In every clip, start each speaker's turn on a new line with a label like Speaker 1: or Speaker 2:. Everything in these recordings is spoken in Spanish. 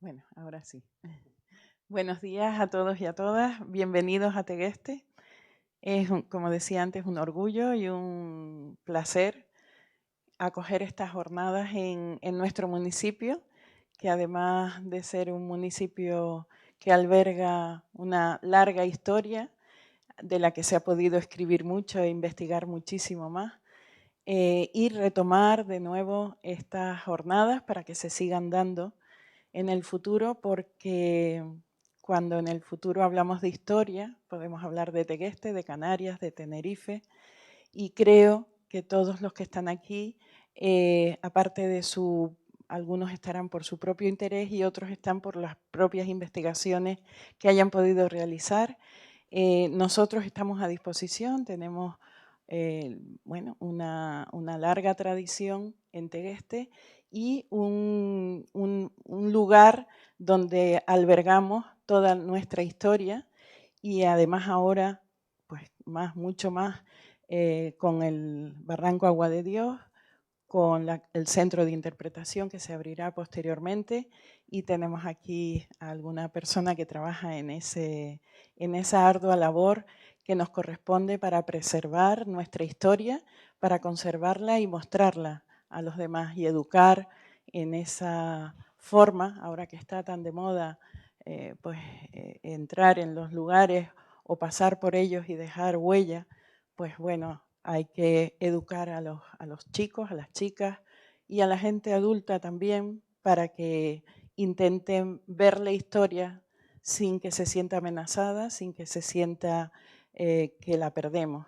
Speaker 1: Bueno, ahora sí. Buenos días a todos y a todas. Bienvenidos a Tegueste. Es, como decía antes, un orgullo y un placer acoger estas jornadas en nuestro municipio, que además de ser un municipio que alberga una larga historia, de la que se ha podido escribir mucho e investigar muchísimo más, y retomar de nuevo estas jornadas para que se sigan dando en el futuro, porque cuando en el futuro hablamos de historia, podemos hablar de Tegueste, de Canarias, de Tenerife, y creo que todos los que están aquí, aparte de algunos estarán por su propio interés y otros están por las propias investigaciones que hayan podido realizar. Nosotros estamos a disposición, tenemos bueno, una larga tradición en Tegueste y un lugar donde albergamos toda nuestra historia, y además ahora, pues mucho más, con el Barranco Agua de Dios, con el centro de interpretación que se abrirá posteriormente, y tenemos aquí a alguna persona que trabaja en esa ardua labor que nos corresponde para preservar nuestra historia, para conservarla y mostrarla a los demás y educar en esa forma, ahora que está tan de moda, entrar en los lugares o pasar por ellos y dejar huella. Pues bueno, hay que educar a los chicos, a las chicas y a la gente adulta también, para que intenten ver la historia sin que se sienta amenazada, sin que se sienta que la perdemos.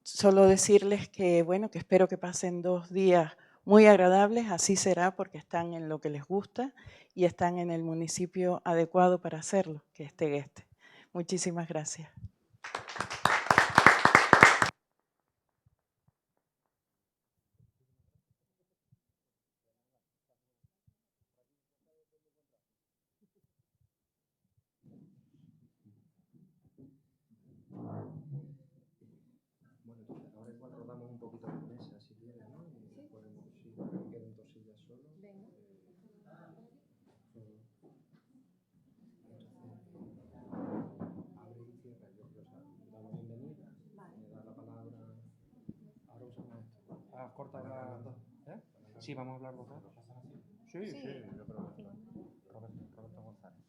Speaker 1: Solo decirles que, bueno, que espero que pasen 2 días muy agradables. Así será, porque están en lo que les gusta y están en el municipio adecuado para hacerlo, que es Tegueste. Muchísimas gracias.
Speaker 2: Bueno, ahora igual rodamos un poquito la mesa, si quieres, ¿no? Y ponemos, sí, para que queden 2 sillas solo. Venga. Abre y cierra, yo creo, o sea, da la bienvenida, vale. Le da la palabra. Ahora usamos esto. Ah, corta las dos, ¿eh? Sí, vamos a hablar los dos. Sí, sí, yo creo que Roberto González.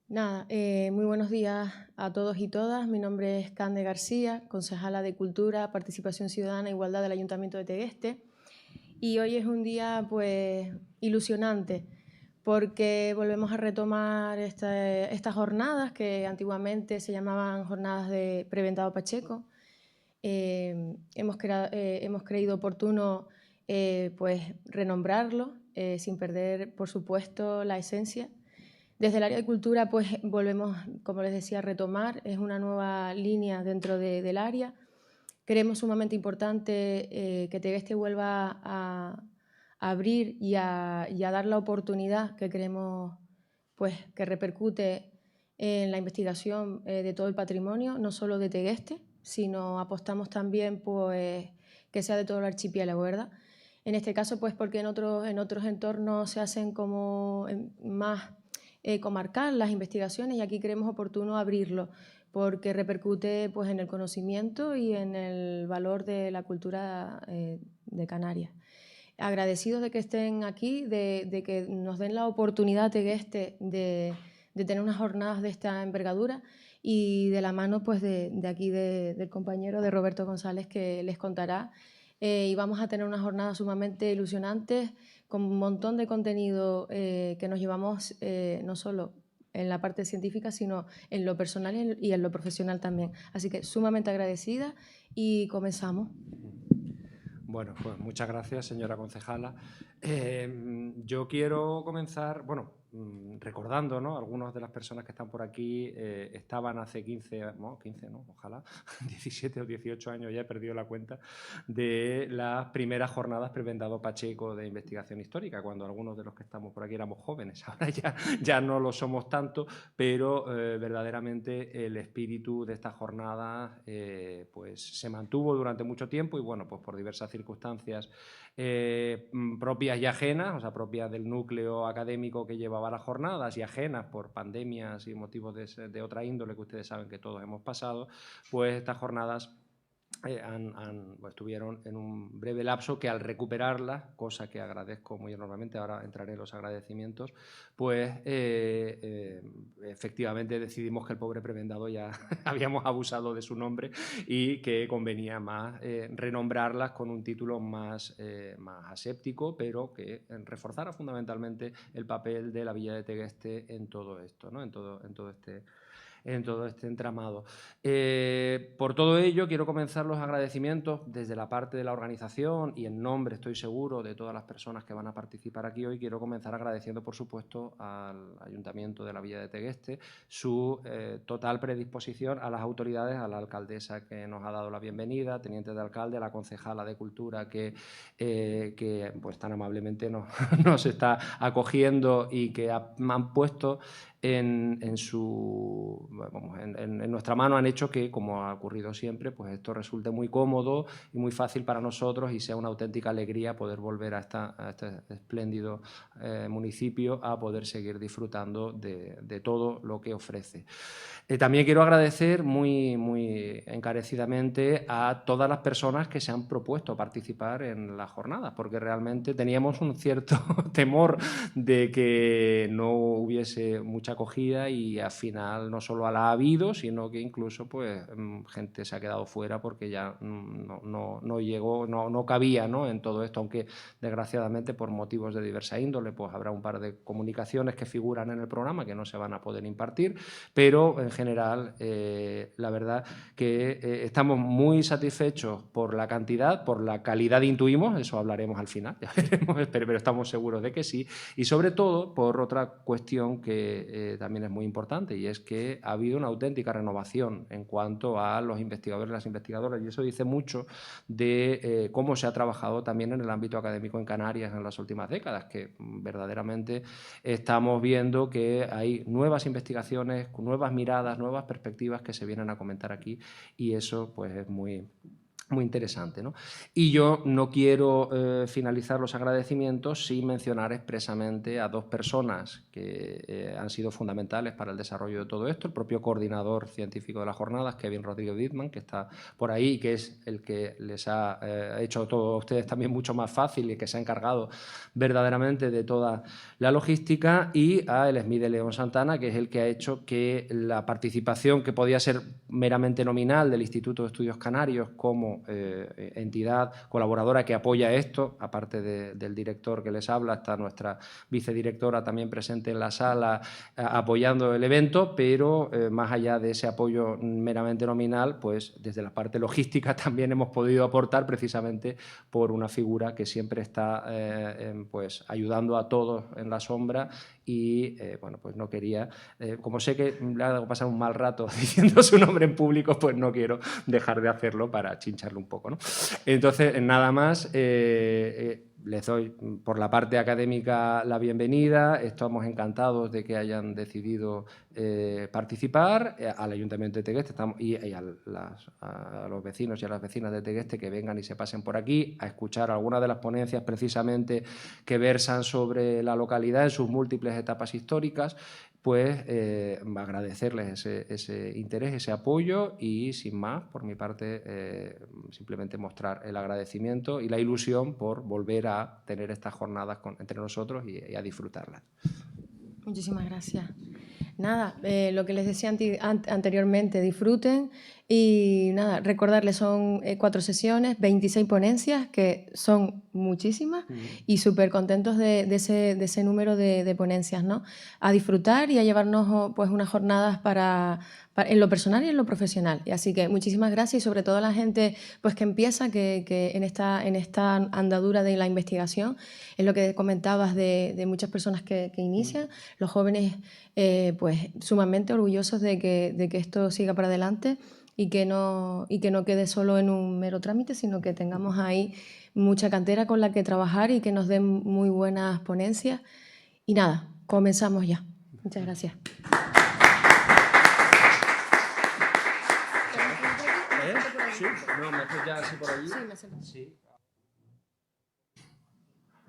Speaker 3: Nada, muy buenos días a todos y todas. Mi nombre es Cande García, concejala de Cultura, Participación Ciudadana e Igualdad del Ayuntamiento de Tegueste. Y hoy es un día pues ilusionante, porque volvemos a retomar estas jornadas que antiguamente se llamaban jornadas de Preventado Pacheco. Hemos creído oportuno pues renombrarlo, sin perder, por supuesto, la esencia. Desde el área de cultura, pues volvemos, como les decía, a retomar. Es una nueva línea dentro del área. Creemos sumamente importante que Tegueste vuelva a abrir y a dar la oportunidad que creemos pues, que repercute en la investigación de todo el patrimonio, no solo de Tegueste, sino apostamos también pues, que sea de todo el archipiélago, ¿verdad? En este caso, pues porque en otros entornos se hacen como más comarcal las investigaciones, y aquí creemos oportuno abrirlo, porque repercute pues, en el conocimiento y en el valor de la cultura de Canarias. Agradecidos de que estén aquí, de que nos den la oportunidad Tegueste de tener unas jornadas de esta envergadura, y de la mano pues, de aquí del compañero de Roberto González, que les contará. Y vamos a tener unas jornadas sumamente ilusionantes, con un montón de contenido que nos llevamos no solo en la parte científica, sino en lo personal y en lo profesional también. Así que sumamente agradecida, y comenzamos.
Speaker 2: Bueno, pues muchas gracias, señora concejala. Yo quiero comenzar, bueno, recordando, ¿no? Algunas de las personas que están por aquí estaban hace 15 no, ojalá, 17 o 18 años, ya he perdido la cuenta, de las primeras jornadas Prebendado Pacheco de investigación histórica, cuando algunos de los que estamos por aquí éramos jóvenes. Ahora ya no lo somos tanto, pero verdaderamente el espíritu de estas jornadas pues se mantuvo durante mucho tiempo y, bueno, pues por diversas circunstancias propias y ajenas, o sea, propias del núcleo académico que llevaba las jornadas y ajenas por pandemias y motivos de otra índole que ustedes saben que todos hemos pasado, pues estas jornadas estuvieron en un breve lapso que al recuperarlas, cosa que agradezco muy enormemente, ahora entraré en los agradecimientos, pues efectivamente decidimos que el pobre prebendado ya habíamos abusado de su nombre y que convenía más renombrarlas con un título más aséptico, pero que reforzara fundamentalmente el papel de la Villa de Tegueste en todo esto, ¿no? en todo este entramado. Por todo ello, quiero comenzar los agradecimientos desde la parte de la organización y en nombre, estoy seguro, de todas las personas que van a participar aquí hoy. Quiero comenzar agradeciendo, por supuesto, al Ayuntamiento de la Villa de Tegueste su total predisposición, a las autoridades, a la alcaldesa que nos ha dado la bienvenida, teniente de alcalde, a la concejala de Cultura que pues tan amablemente nos está acogiendo y que han puesto en nuestra mano, han hecho que, como ha ocurrido siempre, pues esto resulte muy cómodo y muy fácil para nosotros y sea una auténtica alegría poder volver a este espléndido municipio a poder seguir disfrutando de todo lo que ofrece. También quiero agradecer muy encarecidamente a todas las personas que se han propuesto participar en las jornadas, porque realmente teníamos un cierto temor de que no hubiese mucha acogida y al final no solo la ha habido, sino que incluso pues gente se ha quedado fuera porque ya no llegó, no cabía, ¿no? En todo esto, aunque desgraciadamente por motivos de diversa índole pues habrá un par de comunicaciones que figuran en el programa que no se van a poder impartir, pero en general la verdad que estamos muy satisfechos por la cantidad, por la calidad intuimos, eso hablaremos al final, ya veremos, pero estamos seguros de que sí, y sobre todo por otra cuestión que también es muy importante, y es que ha habido una auténtica renovación en cuanto a los investigadores y las investigadoras, y eso dice mucho de cómo se ha trabajado también en el ámbito académico en Canarias en las últimas décadas, que verdaderamente estamos viendo que hay nuevas investigaciones, nuevas miradas, nuevas perspectivas que se vienen a comentar aquí, y eso pues es muy interesante, ¿no? Y yo no quiero finalizar los agradecimientos sin mencionar expresamente a dos personas que han sido fundamentales para el desarrollo de todo esto. El propio coordinador científico de las jornadas, Kevin Rodríguez Dittman, que está por ahí, que es el que les ha hecho todo a ustedes también mucho más fácil y que se ha encargado verdaderamente de toda la logística, y a el SMI de León Santana, que es el que ha hecho que la participación que podía ser meramente nominal del Instituto de Estudios Canarios como entidad colaboradora que apoya esto, aparte del director que les habla, está nuestra vicedirectora también presente en la sala apoyando el evento, pero más allá de ese apoyo meramente nominal, pues desde la parte logística también hemos podido aportar, precisamente por una figura que siempre está pues ayudando a todos en la sombra, y bueno, pues no quería, como sé que le ha dado pasar un mal rato diciendo su nombre en público, pues no quiero dejar de hacerlo para chincharlo un poco, ¿no? Entonces, nada más, les doy por la parte académica la bienvenida. Estamos encantados de que hayan decidido participar, al Ayuntamiento de Tegueste y a los vecinos y a las vecinas de Tegueste que vengan y se pasen por aquí a escuchar algunas de las ponencias precisamente que versan sobre la localidad en sus múltiples etapas históricas. Pues agradecerles ese interés, ese apoyo, y sin más, por mi parte, simplemente mostrar el agradecimiento y la ilusión por volver a tener estas jornadas entre nosotros y a disfrutarlas.
Speaker 3: Muchísimas gracias. Nada, lo que les decía anteriormente, disfruten, Y nada, recordarles, son 4 sesiones, 26 ponencias, que son muchísimas, y súper contentos de ese número de ponencias, ¿no? A disfrutar y a llevarnos pues unas jornadas en lo personal y en lo profesional. Y así que muchísimas gracias, y sobre todo a la gente pues que empieza, que en esta andadura de la investigación, es lo que comentabas de muchas personas que inician, los jóvenes pues sumamente orgullosos de que esto siga para adelante, y que no quede solo en un mero trámite, sino que tengamos ahí mucha cantera con la que trabajar y que nos den muy buenas ponencias. Y nada, comenzamos ya. Muchas gracias.
Speaker 2: Sí, no, mejor ya así por allí. Sí.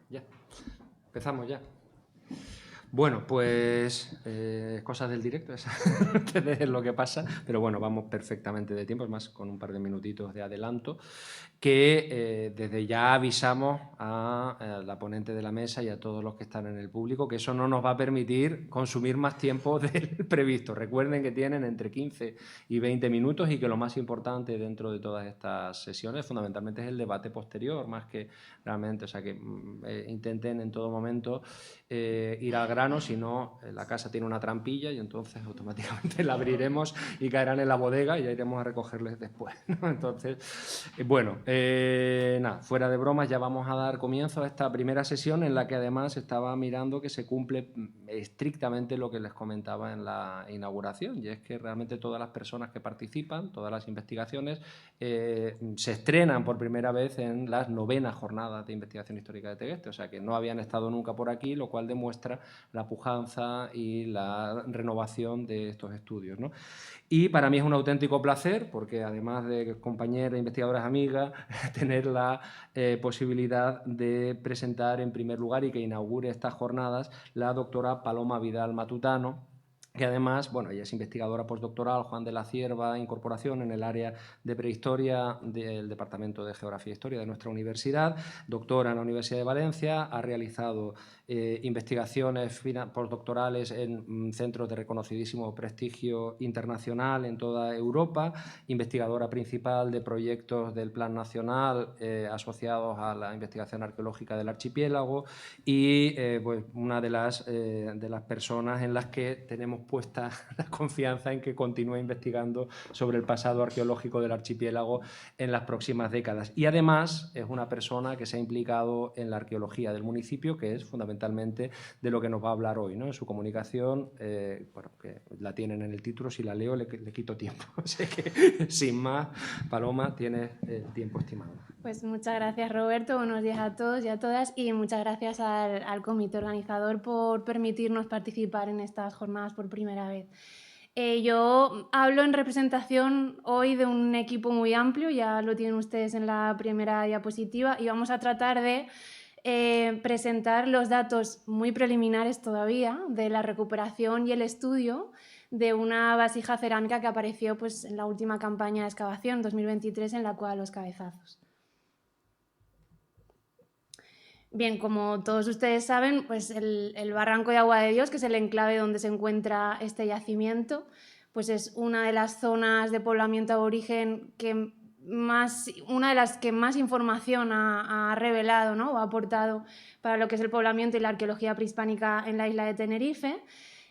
Speaker 2: Ya, empezamos ya. Bueno, pues cosas del directo, es lo que pasa, pero bueno, vamos perfectamente de tiempo, es más, con un par de minutitos de adelanto, que desde ya avisamos a la ponente de la mesa y a todos los que están en el público que eso no nos va a permitir consumir más tiempo del previsto. Recuerden que tienen entre 15 y 20 minutos y que lo más importante dentro de todas estas sesiones fundamentalmente es el debate posterior, más que realmente, o sea, que intenten en todo momento ir al grano, si no la casa tiene una trampilla y entonces automáticamente la abriremos y caerán en la bodega y ya iremos a recogerles después, ¿no? Entonces, bueno, nada, fuera de bromas, ya vamos a dar comienzo a esta primera sesión en la que además estaba mirando que se cumple estrictamente lo que les comentaba en la inauguración, y es que realmente todas las personas que participan, todas las investigaciones, se estrenan por primera vez en las 9ª jornadas de investigación histórica de Tegueste, o sea que no habían estado nunca por aquí, lo cual demuestra la pujanza y la renovación de estos estudios, ¿no? Y para mí es un auténtico placer, porque además de compañeras, investigadoras, amigas, tener la posibilidad de presentar en primer lugar y que inaugure estas jornadas la doctora Paloma Vidal Matutano, que además, bueno, ella es investigadora postdoctoral, Juan de la Cierva, incorporación en el área de prehistoria del Departamento de Geografía e Historia de nuestra universidad, doctora en la Universidad de Valencia, ha realizado investigaciones postdoctorales en centros de reconocidísimo prestigio internacional en toda Europa, investigadora principal de proyectos del Plan Nacional asociados a la investigación arqueológica del archipiélago y pues una de las personas en las que tenemos puesta la confianza en que continúe investigando sobre el pasado arqueológico del archipiélago en las próximas décadas. Y además es una persona que se ha implicado en la arqueología del municipio, que es fundamentalmente de lo que nos va a hablar hoy, ¿no? En su comunicación, bueno, que la tienen en el título, si la leo le quito tiempo. Así que, sin más, Paloma, tienes tiempo estimado.
Speaker 4: Pues muchas gracias, Roberto, buenos días a todos y a todas, y muchas gracias al comité organizador por permitirnos participar en estas jornadas por primera vez. Yo hablo en representación hoy de un equipo muy amplio, ya lo tienen ustedes en la primera diapositiva, y vamos a tratar de presentar los datos muy preliminares todavía de la recuperación y el estudio de una vasija cerámica que apareció pues, en la última campaña de excavación 2023 en la Cueva de los Cabezazos. Bien, como todos ustedes saben, pues el Barranco de Agua de Dios, que es el enclave donde se encuentra este yacimiento, pues es una de las zonas de poblamiento aborigen una de las que más información ha revelado, ¿no? O ha aportado para lo que es el poblamiento y la arqueología prehispánica en la isla de Tenerife.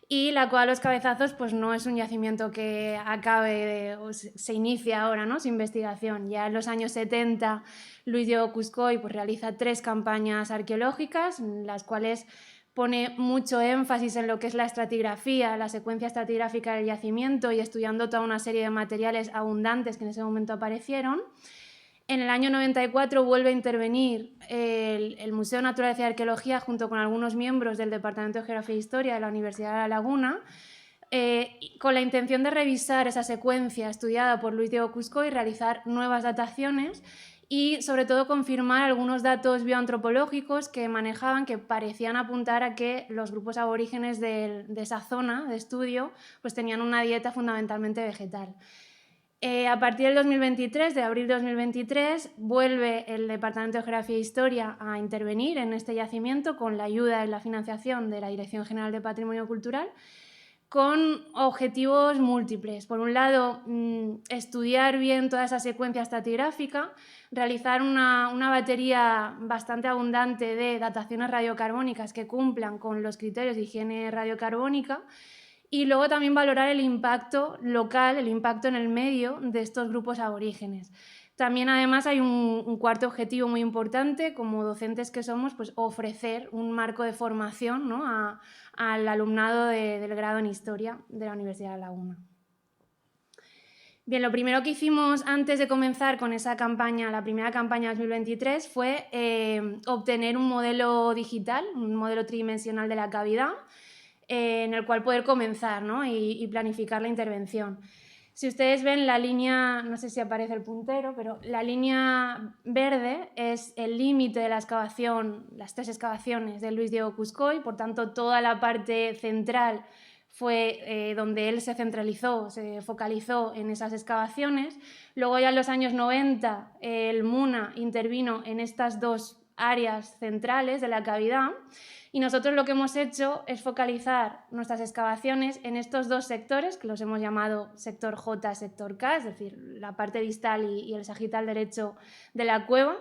Speaker 4: Y la Cueva de los Cabezazos pues no es un yacimiento que acabe o se inicia ahora, ¿no? Su investigación. Ya en los años 70 Luis Diego Cuscoy pues realiza 3 campañas arqueológicas en las cuales pone mucho énfasis en lo que es la estratigrafía, la secuencia estratigráfica del yacimiento y estudiando toda una serie de materiales abundantes que en ese momento aparecieron. En el año 94 vuelve a intervenir el Museo de Naturaleza y Arqueología junto con algunos miembros del Departamento de Geografía e Historia de la Universidad de La Laguna, con la intención de revisar esa secuencia estudiada por Luis Diego Cuscoy y realizar nuevas dataciones y sobre todo confirmar algunos datos bioantropológicos que manejaban, que parecían apuntar a que los grupos aborígenes de esa zona de estudio pues tenían una dieta fundamentalmente vegetal. A partir del 2023, de abril de 2023, vuelve el Departamento de Geografía e Historia a intervenir en este yacimiento con la ayuda y la financiación de la Dirección General de Patrimonio Cultural, con objetivos múltiples. Por un lado, estudiar bien toda esa secuencia estratigráfica, realizar una batería bastante abundante de dataciones radiocarbónicas que cumplan con los criterios de higiene radiocarbónica y luego también valorar el impacto local, el impacto en el medio de estos grupos aborígenes. También, además, hay un cuarto objetivo muy importante, como docentes que somos, pues ofrecer un marco de formación, ¿no?, al alumnado del grado en Historia de la Universidad de La Laguna. Bien, lo primero que hicimos antes de comenzar con esa campaña, la primera campaña 2023, fue obtener un modelo digital, un modelo tridimensional de la cavidad, en el cual poder comenzar, ¿no?, y planificar la intervención. Si ustedes ven la línea, no sé si aparece el puntero, pero la línea verde es el límite de la excavación, las 3 excavaciones de Luis Diego Cuscoy, por tanto toda la parte central fue donde él se centralizó, se focalizó en esas excavaciones. Luego ya en los años 90 el MUNA intervino en estas 2 áreas centrales de la cavidad. Y nosotros lo que hemos hecho es focalizar nuestras excavaciones en estos 2 sectores, que los hemos llamado sector J, sector K, es decir, la parte distal y el sagital derecho de la cueva,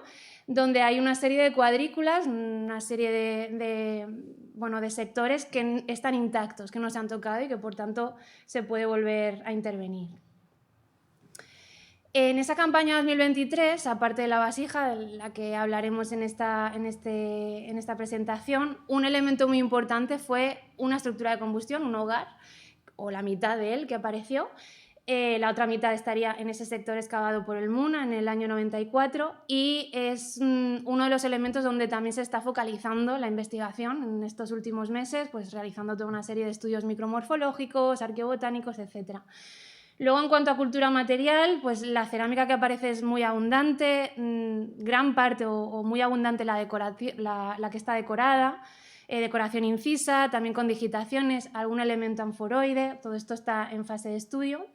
Speaker 4: donde hay una serie de cuadrículas, una serie de sectores que están intactos, que no se han tocado y que por tanto se puede volver a intervenir. En esa campaña 2023, aparte de la vasija, de la que hablaremos en esta presentación, un elemento muy importante fue una estructura de combustión, un hogar, o la mitad de él que apareció. La otra mitad estaría en ese sector excavado por el MUNA en el año 94 y es uno de los elementos donde también se está focalizando la investigación en estos últimos meses, pues realizando toda una serie de estudios micromorfológicos, arqueobotánicos, etc. Luego, en cuanto a cultura material, pues la cerámica que aparece es muy abundante, gran parte o muy abundante la que está decorada, decoración incisa, también con digitaciones, algún elemento anforoide, todo esto está en fase de estudio.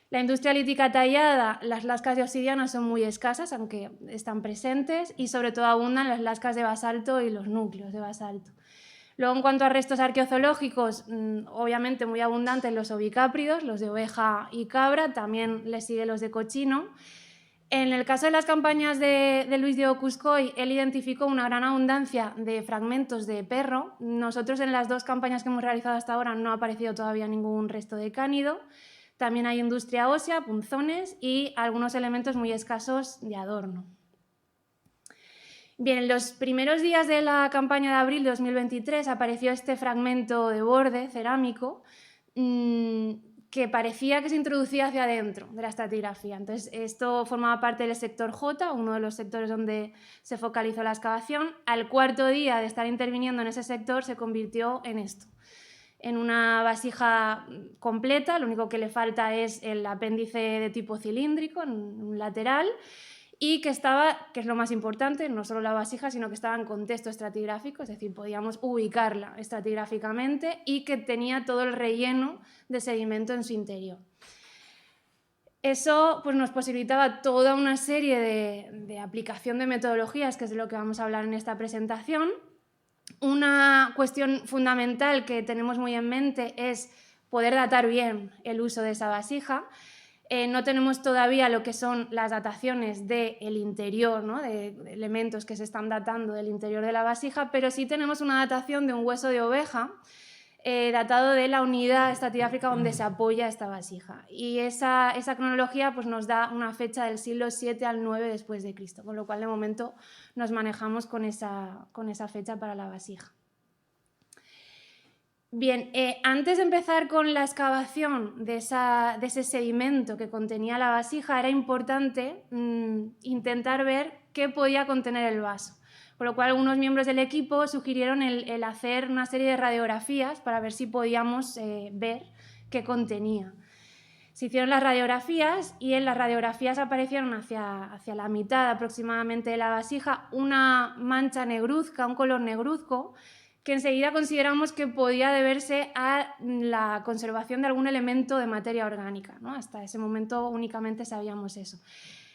Speaker 4: La industria lítica tallada, las lascas de obsidiana son muy escasas, aunque están presentes, y sobre todo abundan las lascas de basalto y los núcleos de basalto. Luego, en cuanto a restos arqueozoológicos, obviamente muy abundantes los ovicápridos, los de oveja y cabra, también les sigue los de cochino. En el caso de las campañas de Luis Diego Cuscoy, él identificó una gran abundancia de fragmentos de perro. Nosotros en las 2 campañas que hemos realizado hasta ahora no ha aparecido todavía ningún resto de cánido. También hay industria ósea, punzones y algunos elementos muy escasos de adorno. Bien, en los primeros días de la campaña de abril de 2023 apareció este fragmento de borde cerámico que parecía que se introducía hacia adentro de la estratigrafía. Entonces, esto formaba parte del sector J, uno de los sectores donde se focalizó la excavación. Al 4.º día de estar interviniendo en ese sector se convirtió en esto, en una vasija completa. Lo único que le falta es el apéndice de tipo cilíndrico en un lateral, y que estaba, que es lo más importante, no solo la vasija, sino que estaba en contexto estratigráfico, es decir, podíamos ubicarla estratigráficamente y que tenía todo el relleno de sedimento en su interior. Eso pues, nos posibilitaba toda una serie de aplicación de metodologías, que es de lo que vamos a hablar en esta presentación. Una cuestión fundamental que tenemos muy en mente es poder datar bien el uso de esa vasija. No tenemos todavía lo que son las dataciones del interior, ¿no?, de elementos que se están datando del interior de la vasija, pero sí tenemos una datación de un hueso de oveja datado de la unidad estratigráfica donde se apoya esta vasija. Y esa cronología pues, nos da una fecha del siglo VII al IX después de Cristo, con lo cual de momento nos manejamos con esa fecha para la vasija. Bien, antes de empezar con la excavación de ese sedimento que contenía la vasija, era importante intentar ver qué podía contener el vaso. Por lo cual, algunos miembros del equipo sugirieron el hacer una serie de radiografías para ver si podíamos ver qué contenía. Se hicieron las radiografías y en las radiografías aparecieron hacia la mitad aproximadamente de la vasija una mancha negruzca, un color negruzco, que enseguida consideramos que podía deberse a la conservación de algún elemento de materia orgánica, ¿no? Hasta ese momento únicamente sabíamos eso.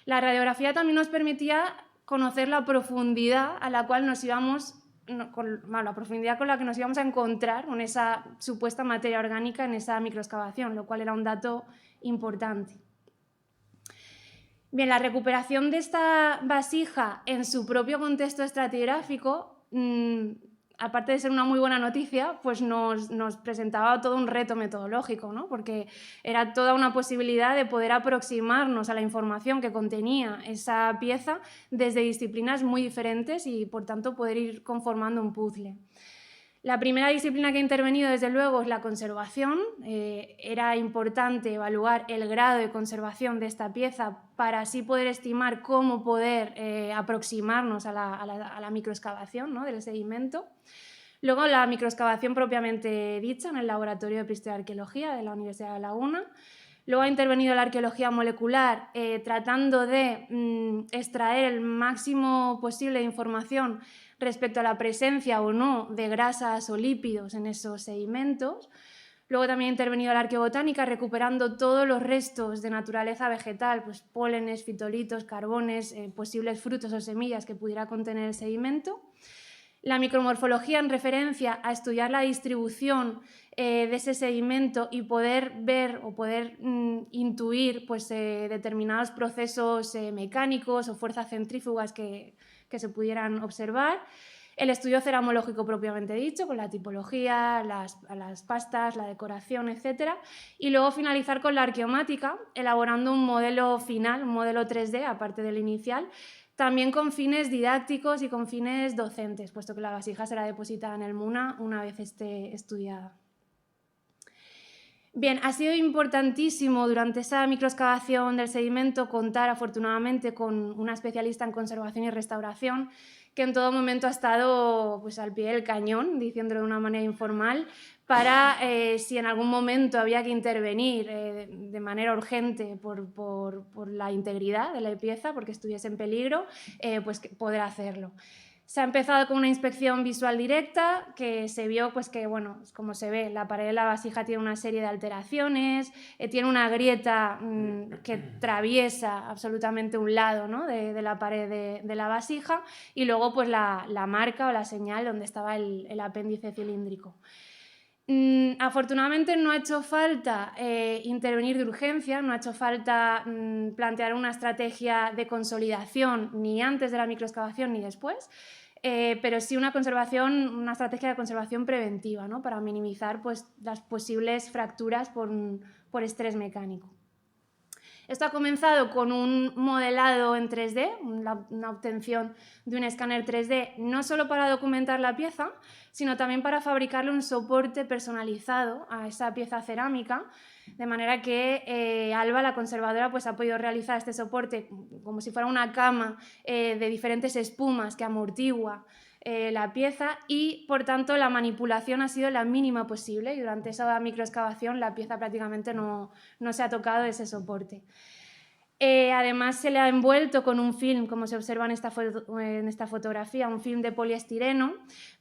Speaker 4: La radiografía también nos permitía conocer la profundidad a la cual nos íbamos la profundidad con la que nos íbamos a encontrar con esa supuesta materia orgánica en esa microexcavación, lo cual era un dato importante. Bien, la recuperación de esta vasija en su propio contexto estratigráfico, aparte de ser una muy buena noticia, pues nos presentaba todo un reto metodológico, ¿no? Porque era toda una posibilidad de poder aproximarnos a la información que contenía esa pieza desde disciplinas muy diferentes y, por tanto, poder ir conformando un puzzle. La primera disciplina que ha intervenido, desde luego, es la conservación. Era importante evaluar el grado de conservación de esta pieza para así poder estimar cómo poder aproximarnos a la microexcavación, ¿no?, del sedimento. Luego, la microexcavación propiamente dicha en el Laboratorio de Prehistoria-Arqueología de la Universidad de La Laguna. Luego ha intervenido la arqueología molecular tratando de extraer el máximo posible de información respecto a la presencia o no de grasas o lípidos en esos sedimentos. Luego también ha intervenido la arqueobotánica recuperando todos los restos de naturaleza vegetal, pues pólenes, fitolitos, carbones, posibles frutos o semillas que pudiera contener el sedimento. La micromorfología en referencia a estudiar la distribución de ese sedimento y poder ver o poder intuir pues, determinados procesos mecánicos o fuerzas centrífugas que se pudieran observar. El estudio ceramológico propiamente dicho, con la tipología, las pastas, la decoración, etc. Y luego finalizar con la arqueomática, elaborando un modelo final, un modelo 3D, aparte del inicial, también con fines didácticos y con fines docentes, puesto que la vasija será depositada en el MUNA una vez esté estudiada. Bien, ha sido importantísimo durante esa microexcavación del sedimento contar, afortunadamente, con una especialista en conservación y restauración que en todo momento ha estado pues, al pie del cañón, diciéndolo de una manera informal, para si en algún momento había que intervenir de manera urgente por la integridad de la pieza, porque estuviese en peligro, pues poder hacerlo. Se ha empezado con una inspección visual directa, que se vio pues que, bueno, como se ve, la pared de la vasija tiene una serie de alteraciones, tiene una grieta que atraviesa absolutamente un lado, ¿no?, de la pared de la vasija, y luego pues la marca o la señal donde estaba el apéndice cilíndrico. Afortunadamente no ha hecho falta intervenir de urgencia, no ha hecho falta plantear una estrategia de consolidación ni antes de la microexcavación ni después, pero sí una estrategia de conservación preventiva, ¿no?, para minimizar pues, las posibles fracturas por estrés mecánico. Esto ha comenzado con un modelado en 3D, una obtención de un escáner 3D, no solo para documentar la pieza, sino también para fabricarle un soporte personalizado a esa pieza cerámica, de manera que Alba, la conservadora, pues, ha podido realizar este soporte como si fuera una cama de diferentes espumas que amortigua la pieza y, por tanto, la manipulación ha sido la mínima posible y durante esa microexcavación la pieza prácticamente no se ha tocado ese soporte. Además, se le ha envuelto con un film, como se observa en esta fotografía, un film de poliestireno,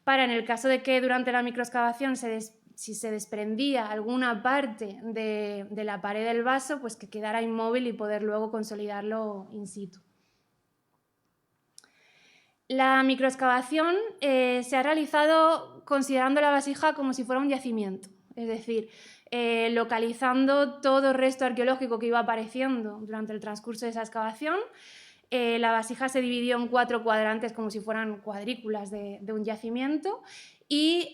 Speaker 4: para, en el caso de que durante la microexcavación si se desprendía alguna parte de la pared del vaso, pues que quedara inmóvil y poder luego consolidarlo in situ. La microexcavación se ha realizado considerando la vasija como si fuera un yacimiento, es decir, localizando todo resto arqueológico que iba apareciendo durante el transcurso de esa excavación. La vasija se dividió en 4 cuadrantes como si fueran cuadrículas de un yacimiento y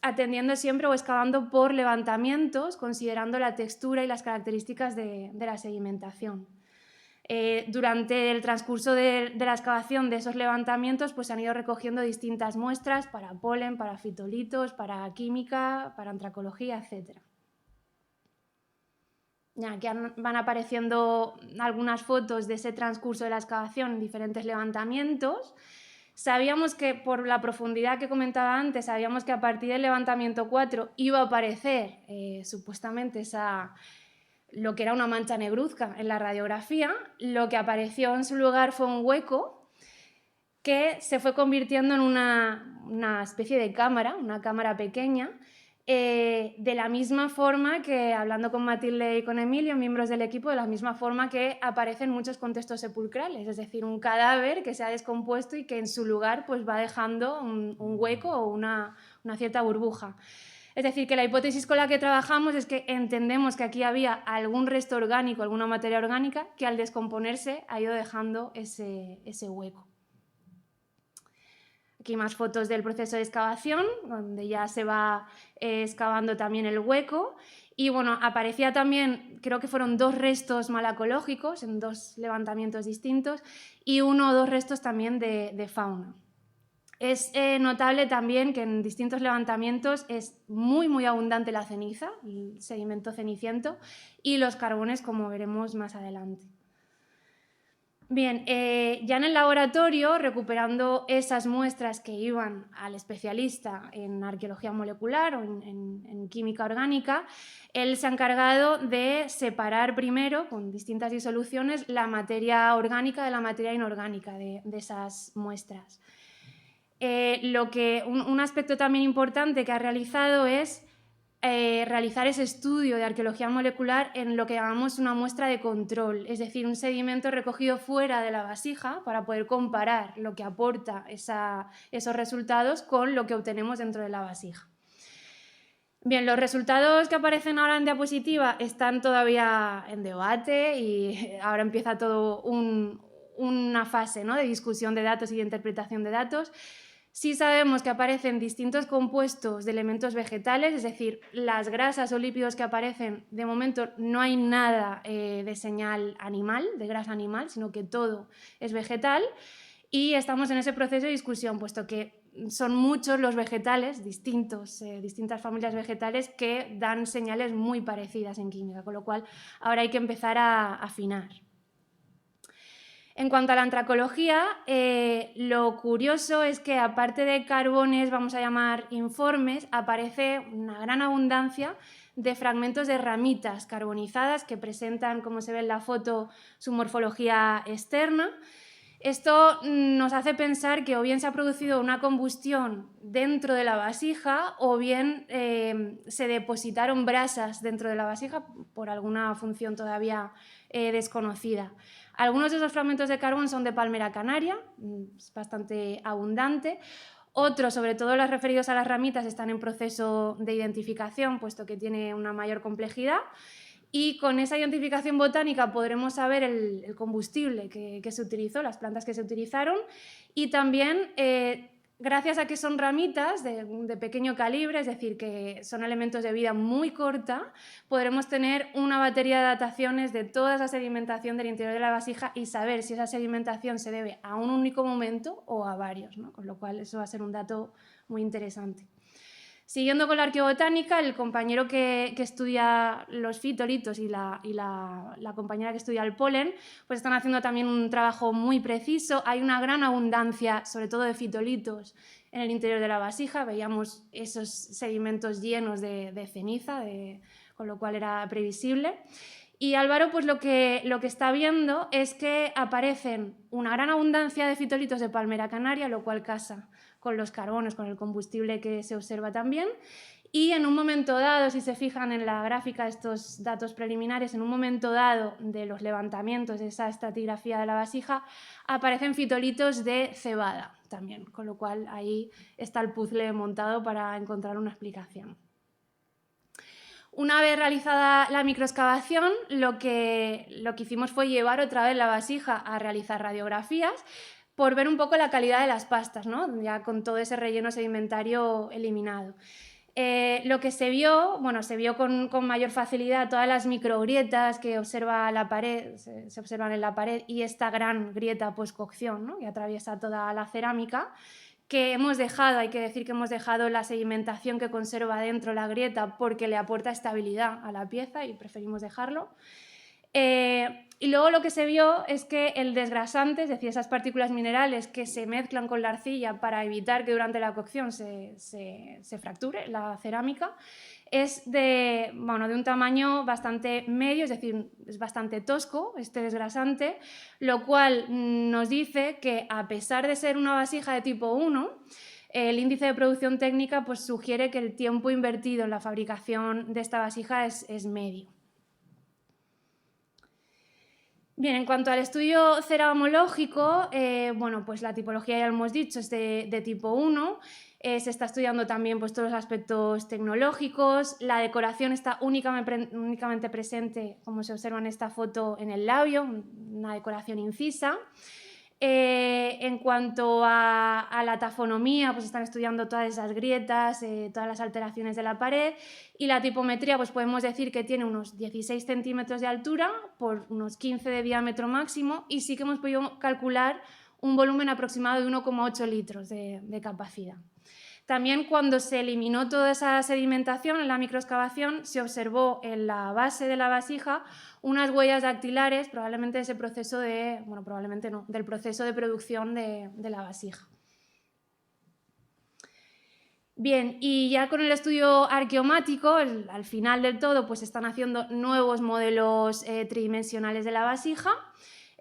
Speaker 4: atendiendo siempre o excavando por levantamientos, considerando la textura y las características de la sedimentación. Durante el transcurso de la excavación de esos levantamientos pues, se han ido recogiendo distintas muestras para polen, para fitolitos, para química, para antracología, etc. Aquí van apareciendo algunas fotos de ese transcurso de la excavación en diferentes levantamientos. Sabíamos que, por la profundidad que comentaba antes, sabíamos que a partir del levantamiento 4 iba a aparecer supuestamente lo que era una mancha negruzca en la radiografía. Lo que apareció en su lugar fue un hueco que se fue convirtiendo en una especie de cámara, una cámara pequeña, de la misma forma que, hablando con Matilde y con Emilio, miembros del equipo, de la misma forma que aparece en muchos contextos sepulcrales, es decir, un cadáver que se ha descompuesto y que en su lugar pues, va dejando un hueco o una cierta burbuja. Es decir, que la hipótesis con la que trabajamos es que entendemos que aquí había algún resto orgánico, alguna materia orgánica, que al descomponerse ha ido dejando ese hueco. Aquí más fotos del proceso de excavación, donde ya se va excavando también el hueco. Y bueno, aparecía también, creo que fueron 2 restos malacológicos en 2 levantamientos distintos y 1 o 2 restos también de fauna. Es notable también que en distintos levantamientos es muy abundante la ceniza, el sedimento ceniciento, y los carbones, como veremos más adelante. Bien, ya en el laboratorio, recuperando esas muestras que iban al especialista en arqueología molecular o en química orgánica, él se ha encargado de separar primero, con distintas disoluciones, la materia orgánica de la materia inorgánica de esas muestras. Un aspecto también importante que ha realizado es realizar ese estudio de arqueología molecular en lo que llamamos una muestra de control, es decir, un sedimento recogido fuera de la vasija para poder comparar lo que aporta esos resultados con lo que obtenemos dentro de la vasija. Bien, los resultados que aparecen ahora en diapositiva están todavía en debate y ahora empieza todo una fase, ¿no?, de discusión de datos y de interpretación de datos. Sí sabemos que aparecen distintos compuestos de elementos vegetales, es decir, las grasas o lípidos que aparecen, de momento no hay nada de señal animal, de grasa animal, sino que todo es vegetal y estamos en ese proceso de discusión, puesto que son muchos los vegetales, distintas familias vegetales que dan señales muy parecidas en química, con lo cual ahora hay que empezar a afinar. En cuanto a la antracología, lo curioso es que aparte de carbones, vamos a llamar informes, aparece una gran abundancia de fragmentos de ramitas carbonizadas que presentan, como se ve en la foto, su morfología externa. Esto nos hace pensar que o bien se ha producido una combustión dentro de la vasija o bien se depositaron brasas dentro de la vasija por alguna función todavía desconocida. Algunos de esos fragmentos de carbón son de palmera canaria, es bastante abundante. Otros, sobre todo los referidos a las ramitas, están en proceso de identificación, puesto que tiene una mayor complejidad. Y con esa identificación botánica podremos saber el combustible que se utilizó, las plantas que se utilizaron, y también, gracias a que son ramitas de pequeño calibre, es decir, que son elementos de vida muy corta, podremos tener una batería de dataciones de toda esa sedimentación del interior de la vasija y saber si esa sedimentación se debe a un único momento o a varios, ¿no? Con lo cual eso va a ser un dato muy interesante. Siguiendo con la arqueobotánica, el compañero que estudia los fitolitos y la compañera que estudia el polen, pues están haciendo también un trabajo muy preciso. Hay una gran abundancia, sobre todo de fitolitos, en el interior de la vasija. Veíamos esos sedimentos llenos de ceniza, con lo cual era previsible. Y Álvaro, pues lo que está viendo es que aparecen una gran abundancia de fitolitos de palmera canaria, lo cual casa con los carbonos, con el combustible que se observa también. Y en un momento dado, si se fijan en la gráfica de estos datos preliminares, en un momento dado de los levantamientos de esa estratigrafía de la vasija, aparecen fitolitos de cebada también, con lo cual ahí está el puzzle montado para encontrar una explicación. Una vez realizada la microexcavación, lo que hicimos fue llevar otra vez la vasija a realizar radiografías por ver un poco la calidad de las pastas, ¿no?, ya con todo ese relleno sedimentario eliminado. Lo que se vio con mayor facilidad todas las microgrietas que observa la pared, se observan en la pared, y esta gran grieta post-cocción, ¿no?, que atraviesa toda la cerámica, que hemos dejado, hay que decir que hemos dejado la sedimentación que conserva dentro la grieta porque le aporta estabilidad a la pieza y preferimos dejarlo. Y luego lo que se vio es que el desgrasante, es decir, esas partículas minerales que se mezclan con la arcilla para evitar que durante la cocción se fracture la cerámica, es de un tamaño bastante medio, es decir, es bastante tosco este desgrasante, lo cual nos dice que, a pesar de ser una vasija de tipo 1, el índice de producción técnica pues, sugiere que el tiempo invertido en la fabricación de esta vasija es medio. Bien, en cuanto al estudio ceramológico, bueno, pues la tipología ya lo hemos dicho, es de tipo 1. Se está estudiando también pues, todos los aspectos tecnológicos. La decoración está únicamente presente, como se observa en esta foto, en el labio, una decoración incisa. En cuanto a la tafonomía, pues están estudiando todas esas grietas, todas las alteraciones de la pared, y la tipometría, pues podemos decir que tiene unos 16 centímetros de altura por unos 15 de diámetro máximo, y sí que hemos podido calcular un volumen aproximado de 1,8 litros de capacidad. También, cuando se eliminó toda esa sedimentación en la microexcavación, se observó en la base de la vasija unas huellas dactilares, probablemente de ese proceso bueno, probablemente no, del proceso de producción de la vasija. Bien, y ya con el estudio arqueomático, al final del todo, pues están haciendo nuevos modelos tridimensionales de la vasija.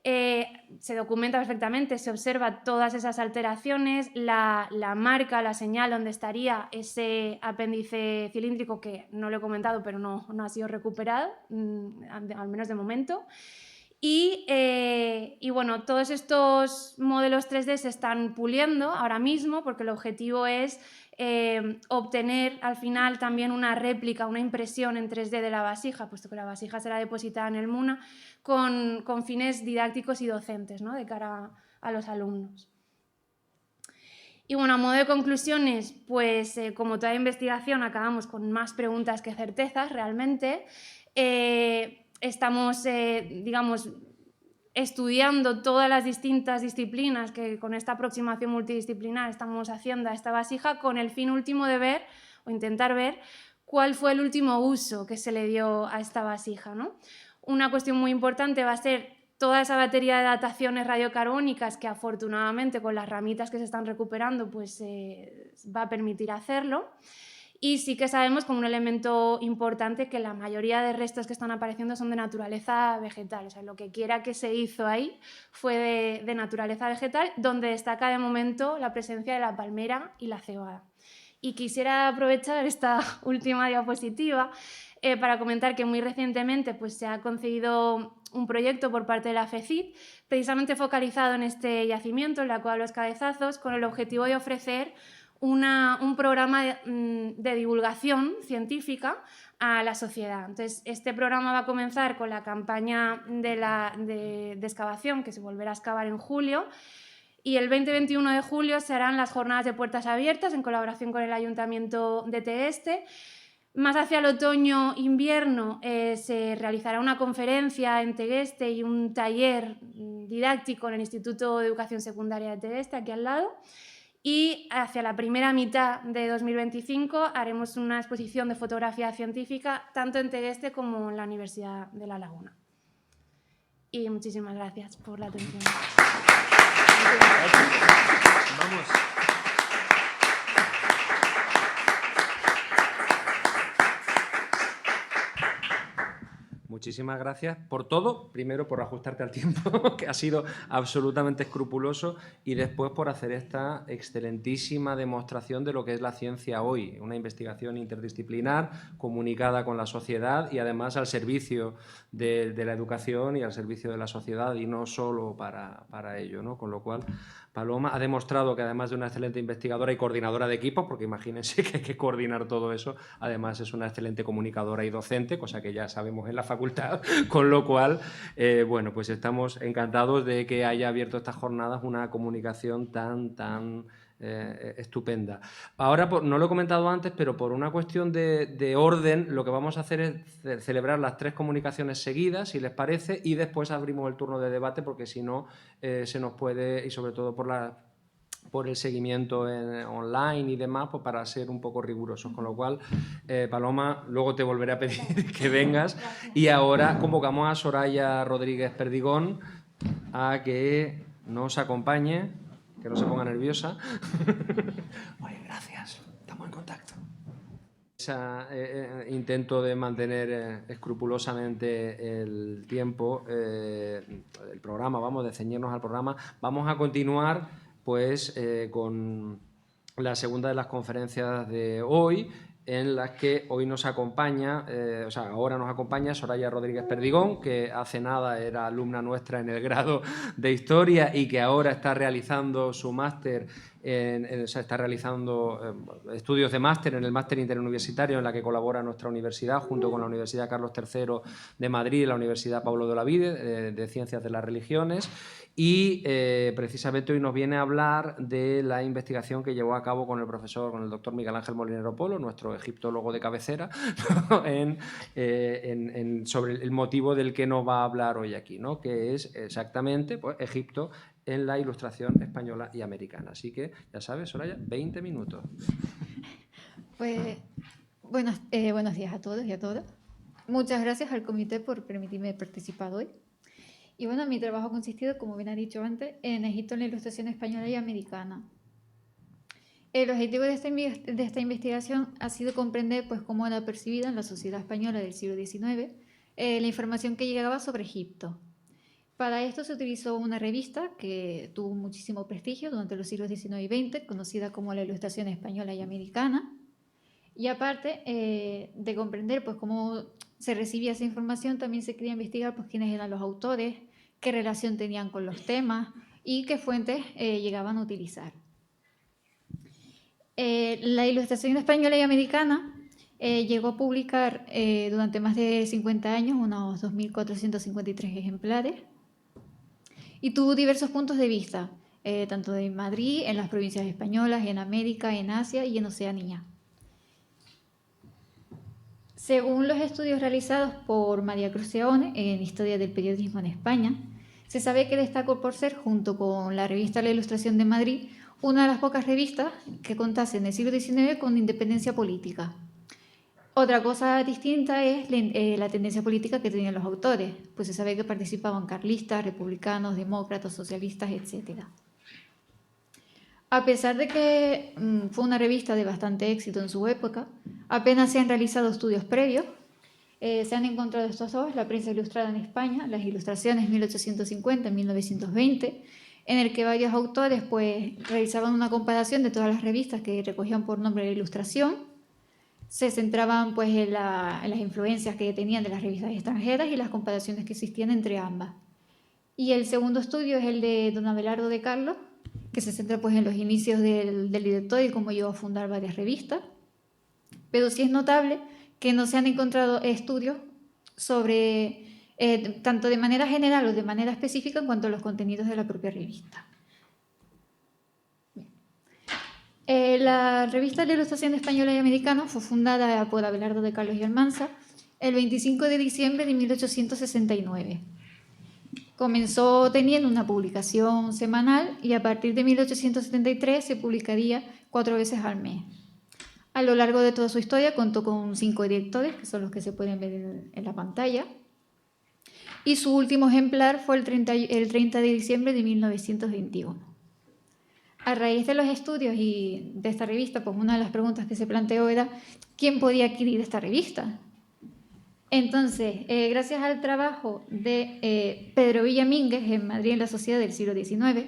Speaker 4: Se documenta perfectamente, se observa todas esas alteraciones, la marca, la señal donde estaría ese apéndice cilíndrico, que no lo he comentado, pero no ha sido recuperado, al menos de momento. Y bueno, todos estos modelos 3D se están puliendo ahora mismo, porque el objetivo es obtener al final también una réplica, una impresión en 3D de la vasija, puesto que la vasija será depositada en el MUNA con fines didácticos y docentes, ¿no?, de cara a los alumnos. Y bueno, a modo de conclusiones, pues como toda investigación acabamos con más preguntas que certezas realmente. Estamos, digamos, estudiando todas las distintas disciplinas que con esta aproximación multidisciplinar estamos haciendo a esta vasija, con el fin último de ver, o intentar ver, cuál fue el último uso que se le dio a esta vasija, ¿no? Una cuestión muy importante va a ser toda esa batería de dataciones radiocarbónicas que, afortunadamente, con las ramitas que se están recuperando, pues va a permitir hacerlo. Y sí que sabemos, como un elemento importante, que la mayoría de restos que están apareciendo son de naturaleza vegetal. O sea, lo que quiera que se hizo ahí fue de naturaleza vegetal, donde destaca de momento la presencia de la palmera y la cebada. Y quisiera aprovechar esta última diapositiva para comentar que muy recientemente pues, se ha concedido un proyecto por parte de la FECID, precisamente focalizado en este yacimiento, en la Cueva de los Cabezazos, con el objetivo de ofrecer un programa de divulgación científica a la sociedad. Entonces, este programa va a comenzar con la campaña de excavación, que se volverá a excavar en julio, y el 20-21 de julio se harán las jornadas de puertas abiertas en colaboración con el Ayuntamiento de Tegueste. Más hacia el otoño-invierno se realizará una conferencia en Tegueste y un taller didáctico en el Instituto de Educación Secundaria de Tegueste, aquí al lado. Y hacia la primera mitad de 2025 haremos una exposición de fotografía científica tanto en Tegueste como en la Universidad de La Laguna. Y muchísimas gracias por la atención.
Speaker 2: Vamos. Muchísimas gracias por todo. Primero, por ajustarte al tiempo, que ha sido absolutamente escrupuloso, y después por hacer esta excelentísima demostración de lo que es la ciencia hoy. Una investigación interdisciplinar, comunicada con la sociedad y además al servicio de la educación y al servicio de la sociedad, y no solo para ello, ¿no? Con lo cual, Paloma ha demostrado que, además de una excelente investigadora y coordinadora de equipos, porque imagínense que hay que coordinar todo eso, además es una excelente comunicadora y docente, cosa que ya sabemos en la facultad, con lo cual, bueno, pues estamos encantados de que haya abierto estas jornadas una comunicación tan estupenda. Ahora, no lo he comentado antes, pero por una cuestión de orden, lo que vamos a hacer es celebrar las 3 comunicaciones seguidas, si les parece, y después abrimos el turno de debate, porque si no, se nos puede, y sobre todo por el seguimiento online y demás, pues para ser un poco rigurosos. Con lo cual, Paloma, luego te volveré a pedir que vengas. Y ahora convocamos a Soraya Rodríguez Perdigón a que nos acompañe, que no se ponga nerviosa. Oye, gracias, estamos en contacto. Intento de mantener escrupulosamente el tiempo, el programa, vamos, de ceñirnos al programa. Vamos a continuar pues con la segunda de las conferencias de hoy, en las que hoy nos acompaña, ahora nos acompaña Soraya Rodríguez Perdigón, que hace nada era alumna nuestra en el grado de Historia y que ahora está realizando su máster, está realizando estudios de máster en el máster interuniversitario en la que colabora nuestra universidad junto con la Universidad Carlos III de Madrid y la Universidad Pablo de Olavide de Ciencias de las Religiones. Y precisamente hoy nos viene a hablar de la investigación que llevó a cabo con el doctor Miguel Ángel Molinero Polo, nuestro egiptólogo de cabecera, ¿no? Sobre el motivo del que nos va a hablar hoy aquí, ¿no? Que es exactamente pues, Egipto en la Ilustración española y americana. Así que, ya sabes, Soraya, 20 minutos.
Speaker 5: Pues buenos días a todos y a todas. Muchas gracias al comité por permitirme participar hoy. Y bueno, mi trabajo ha consistido, como bien ha dicho antes, en Egipto en la Ilustración española y americana. El objetivo de esta investigación ha sido comprender pues, cómo era percibida en la sociedad española del siglo XIX la información que llegaba sobre Egipto. Para esto se utilizó una revista que tuvo muchísimo prestigio durante los siglos XIX y XX, conocida como la Ilustración española y americana. Y aparte de comprender pues, cómo se recibía esa información, también se quería investigar pues, quiénes eran los autores, qué relación tenían con los temas y qué fuentes llegaban a utilizar. La Ilustración española y americana llegó a publicar durante más de 50 años unos 2.453 ejemplares y tuvo diversos puntos de vista, tanto en Madrid, en las provincias españolas, en América, en Asia y en Oceanía. Según los estudios realizados por María Cruz Seone en Historia del Periodismo en España, se sabe que destacó por ser, junto con la revista La Ilustración de Madrid, una de las pocas revistas que contase en el siglo XIX con independencia política. Otra cosa distinta es la tendencia política que tenían los autores, pues se sabe que participaban carlistas, republicanos, demócratas, socialistas, etc. A pesar de que fue una revista de bastante éxito en su época, apenas se han realizado estudios previos. Se han encontrado estos dos, la prensa ilustrada en España, las ilustraciones 1850-1920, en el que varios autores pues, realizaban una comparación de todas las revistas que recogían por nombre la ilustración, se centraban pues, en las influencias que tenían de las revistas extranjeras y las comparaciones que existían entre ambas. Y el segundo estudio es el de don Abelardo de Carlos, que se centra pues, en los inicios del director y cómo llegó a fundar varias revistas. Pero sí es notable que no se han encontrado estudios sobre, tanto de manera general o de manera específica en cuanto a los contenidos de la propia revista. La revista de la Ilustración española y americana fue fundada por Abelardo de Carlos y Almanza el 25 de diciembre de 1869. Comenzó teniendo una publicación semanal y a partir de 1873 se publicaría 4 veces al mes. A lo largo de toda su historia contó con 5 directores, que son los que se pueden ver en la pantalla, y su último ejemplar fue el 30 de diciembre de 1921. A raíz de los estudios y de esta revista, pues una de las preguntas que se planteó era ¿quién podía adquirir esta revista? Entonces, gracias al trabajo de Pedro Villamínguez en Madrid en la Sociedad del siglo XIX,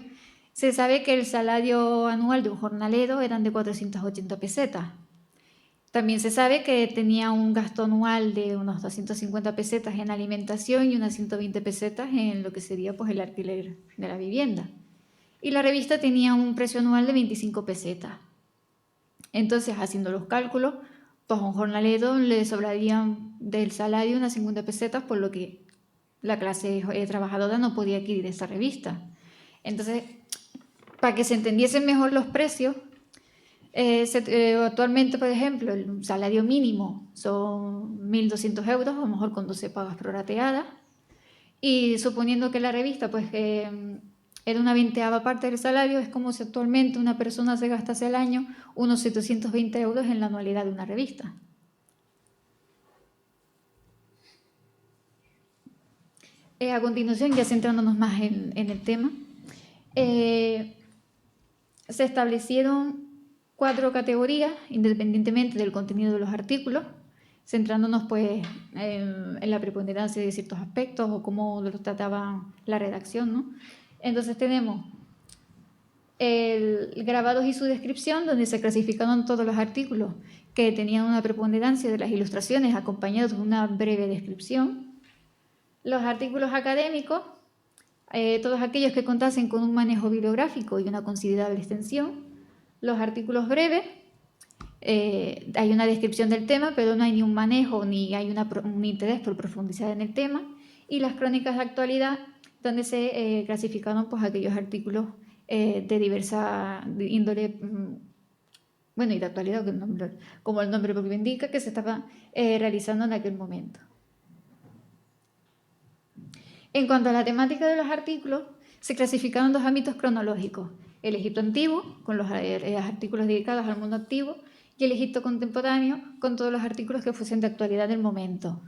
Speaker 5: se sabe que el salario anual de un jornalero eran de 480 pesetas. También se sabe que tenía un gasto anual de unos 250 pesetas en alimentación y unas 120 pesetas en lo que sería pues, el alquiler de la vivienda. Y la revista tenía un precio anual de 25 pesetas. Entonces, haciendo los cálculos, pues a un jornalero le sobrarían del salario unas 50 pesetas, por lo que la clase trabajadora no podía adquirir esta revista. Entonces, para que se entendiesen mejor los precios, actualmente, por ejemplo, el salario mínimo son 1.200 euros, a lo mejor con 12 pagas prorrateadas, y suponiendo que la revista pues, era una 20ª parte del salario, es como si actualmente una persona se gastase al año unos 720 euros en la anualidad de una revista. A continuación, ya centrándonos más en el tema, se establecieron 4 categorías, independientemente del contenido de los artículos, centrándonos pues, en la preponderancia de ciertos aspectos o cómo los trataba la redacción, ¿no? Entonces tenemos grabados y su descripción, donde se clasificaron todos los artículos que tenían una preponderancia de las ilustraciones acompañados de una breve descripción. Los artículos académicos, todos aquellos que contasen con un manejo bibliográfico y una considerable extensión. Los artículos breves, hay una descripción del tema, pero no hay ni un manejo ni hay un interés por profundizar en el tema. Y las crónicas de actualidad, donde se clasificaron pues, aquellos artículos de diversa índole, bueno, y de actualidad, como el nombre propio indica, que se estaba realizando en aquel momento. En cuanto a la temática de los artículos, se clasificaron dos ámbitos cronológicos: el Egipto antiguo, con los artículos dedicados al mundo antiguo, y el Egipto contemporáneo, con todos los artículos que fuesen de actualidad del momento.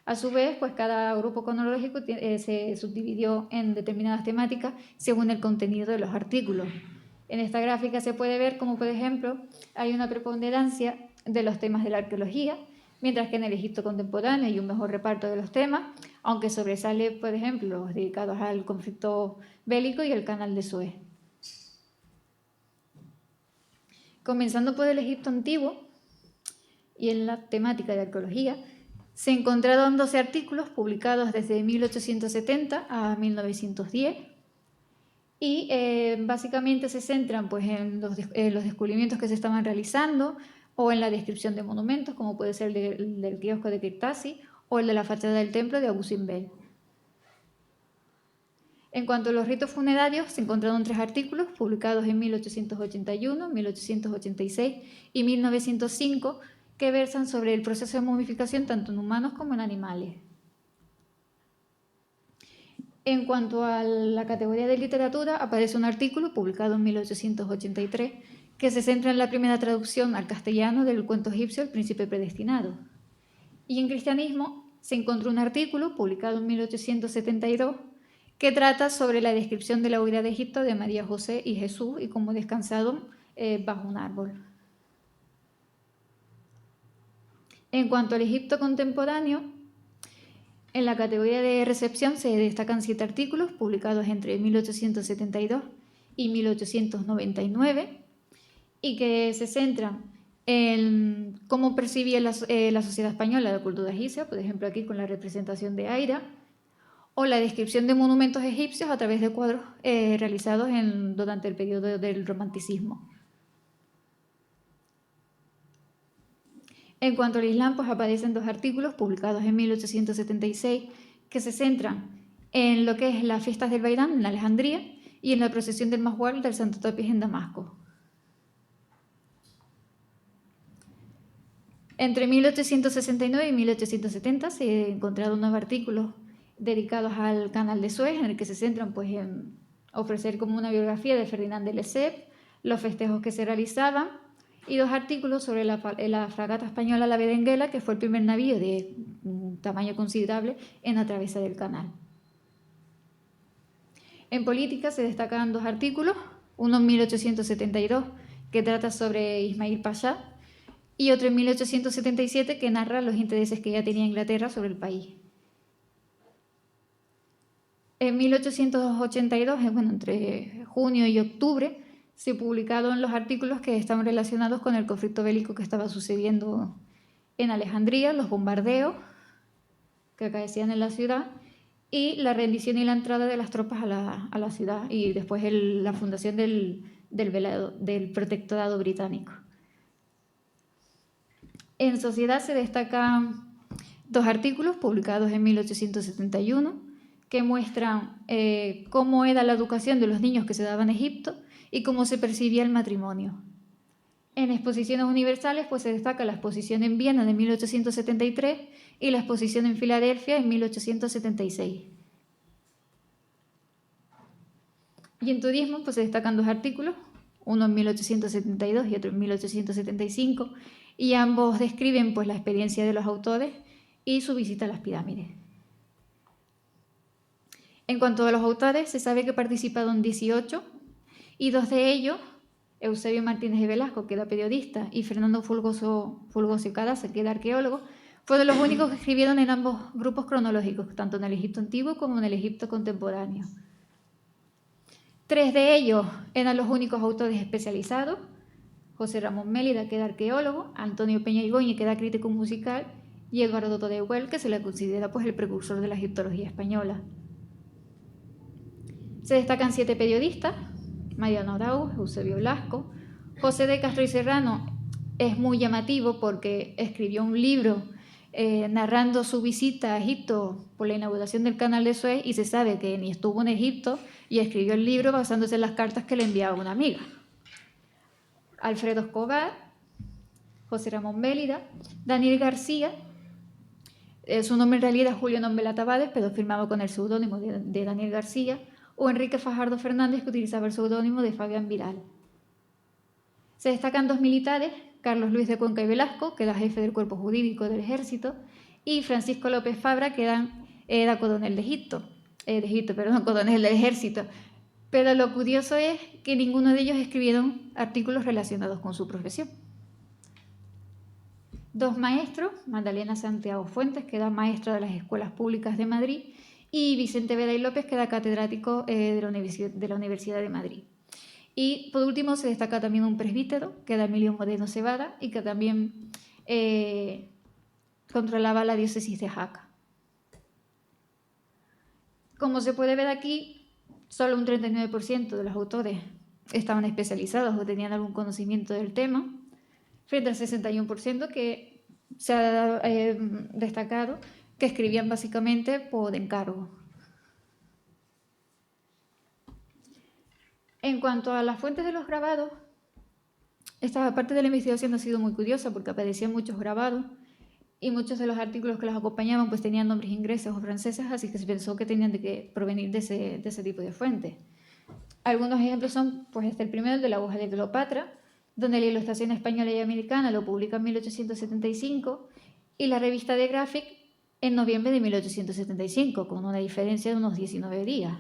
Speaker 5: A su vez, pues cada grupo cronológico se subdividió en determinadas temáticas según el contenido de los artículos. En esta gráfica se puede ver como, por ejemplo, hay una preponderancia de los temas de la arqueología, mientras que en el Egipto contemporáneo hay un mejor reparto de los temas, aunque sobresale, por ejemplo, los dedicados al conflicto bélico y al canal de Suez. Comenzando por el Egipto antiguo y en la temática de arqueología, se encontraron 12 artículos publicados desde 1870 a 1910 y básicamente se centran pues, en los descubrimientos que se estaban realizando o en la descripción de monumentos, como puede ser el del kiosco de Kirtasi o el de la fachada del templo de Abu Simbel. En cuanto a los ritos funerarios, se encontraron 3 artículos publicados en 1881, 1886 y 1905 que versan sobre el proceso de momificación tanto en humanos como en animales. En cuanto a la categoría de literatura, aparece un artículo publicado en 1883 que se centra en la primera traducción al castellano del cuento egipcio El príncipe predestinado. Y en cristianismo se encontró un artículo publicado en 1872 que trata sobre la descripción de la huida de Egipto de María, José y Jesús y cómo descansaron bajo un árbol. En cuanto al Egipto contemporáneo, en la categoría de recepción se destacan 7 artículos publicados entre 1872 y 1899 y que se centran en cómo percibía la sociedad española la cultura egipcia, por ejemplo aquí con la representación de Aira, o la descripción de monumentos egipcios a través de cuadros realizados durante el periodo del romanticismo. En cuanto al Islam, pues aparecen 2 artículos publicados en 1876 que se centran en lo que es las fiestas del Bairán en Alejandría y en la procesión del Maswar del Santo Tapiz en Damasco. Entre 1869 y 1870 se encontraron 9 artículos dedicados al canal de Suez, en el que se centran pues, en ofrecer como una biografía de Ferdinand de Lesseps, los festejos que se realizaban, y 2 artículos sobre la fragata española La Berenguela, que fue el primer navío de un tamaño considerable en atravesar el canal. En política se destacan 2 artículos, uno en 1872 que trata sobre Ismail Pasha y otro en 1877 que narra los intereses que ya tenía Inglaterra sobre el país. En 1882, entre junio y octubre, se publicaron los artículos que estaban relacionados con el conflicto bélico que estaba sucediendo en Alejandría, los bombardeos que acaecían en la ciudad y la rendición y la entrada de las tropas a la ciudad y después la fundación del protectorado británico. En sociedad se destacan 2 artículos publicados en 1871 que muestran cómo era la educación de los niños que se daba en Egipto y cómo se percibía el matrimonio. En exposiciones universales pues, se destaca la exposición en Viena de 1873 y la exposición en Filadelfia en 1876. Y en turismo pues, se destacan 2 artículos, uno en 1872 y otro en 1875, y ambos describen pues, la experiencia de los autores y su visita a las pirámides. En cuanto a los autores, se sabe que participaron 18 y 2 de ellos, Eusebio Martínez de Velasco, que era periodista, y Fernando Fulgoso y Caraza, que era arqueólogo, fueron los únicos que escribieron en ambos grupos cronológicos, tanto en el Egipto antiguo como en el Egipto contemporáneo. 3 de ellos eran los únicos autores especializados: José Ramón Mélida, que era arqueólogo, Antonio Peña Igoñi, que era crítico musical, y Eduardo Todehuel, que se le considera pues, el precursor de la egiptología española. Se destacan 7 periodistas: Mariano Arau, Eusebio Blasco. José de Castro y Serrano es muy llamativo porque escribió un libro narrando su visita a Egipto por la inauguración del canal de Suez, y se sabe que ni estuvo en Egipto, y escribió el libro basándose en las cartas que le enviaba una amiga. Alfredo Escobar, José Ramón Mélida, Daniel García, su nombre en realidad es Julio Nombela Tavares, pero firmaba con el seudónimo de Daniel García, o Enrique Fajardo Fernández, que utilizaba el seudónimo de Fabián Viral. Se destacan 2 militares: Carlos Luis de Cuenca y Velasco, que era jefe del cuerpo jurídico del ejército, y Francisco López Fabra, que era coronel coronel del ejército. Pero lo curioso es que ninguno de ellos escribieron artículos relacionados con su profesión. 2 maestros: Magdalena Santiago Fuentes, que era maestra de las escuelas públicas de Madrid, y Vicente Beda y López, que era catedrático de la Universidad de Madrid. Y por último se destaca también un presbítero, que era Emilio Moreno Cebada, y que también controlaba la diócesis de Jaca. Como se puede ver aquí, solo un 39% de los autores estaban especializados o tenían algún conocimiento del tema, frente al 61% que se ha destacado que escribían básicamente por encargo. En cuanto a las fuentes de los grabados, esta parte de la investigación ha sido muy curiosa porque aparecían muchos grabados y muchos de los artículos que los acompañaban pues tenían nombres ingleses o franceses, así que se pensó que tenían que provenir de ese tipo de fuentes. Algunos ejemplos son pues el primero, de la aguja de Cleopatra, donde la Ilustración Española y Americana lo publica en 1875 y la revista de Graphic en noviembre de 1875, con una diferencia de unos 19 días.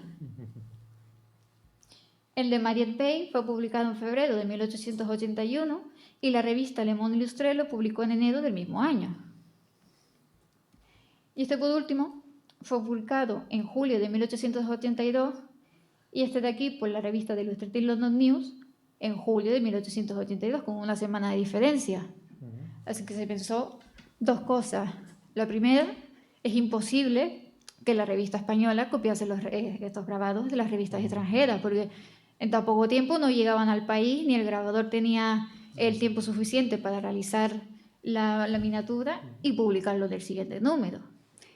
Speaker 5: El de Mariette Bey fue publicado en febrero de 1881 y la revista Le Monde Illustré lo publicó en enero del mismo año. Y este, por último, fue publicado en julio de 1882 y este de aquí por la revista The Illustrated London News en julio de 1882, con una semana de diferencia. Así que se pensó 2 cosas. La primera, es imposible que la revista española copiase estos grabados de las revistas extranjeras, porque en tan poco tiempo no llegaban al país, ni el grabador tenía el tiempo suficiente para realizar la miniatura y publicarlo del siguiente número.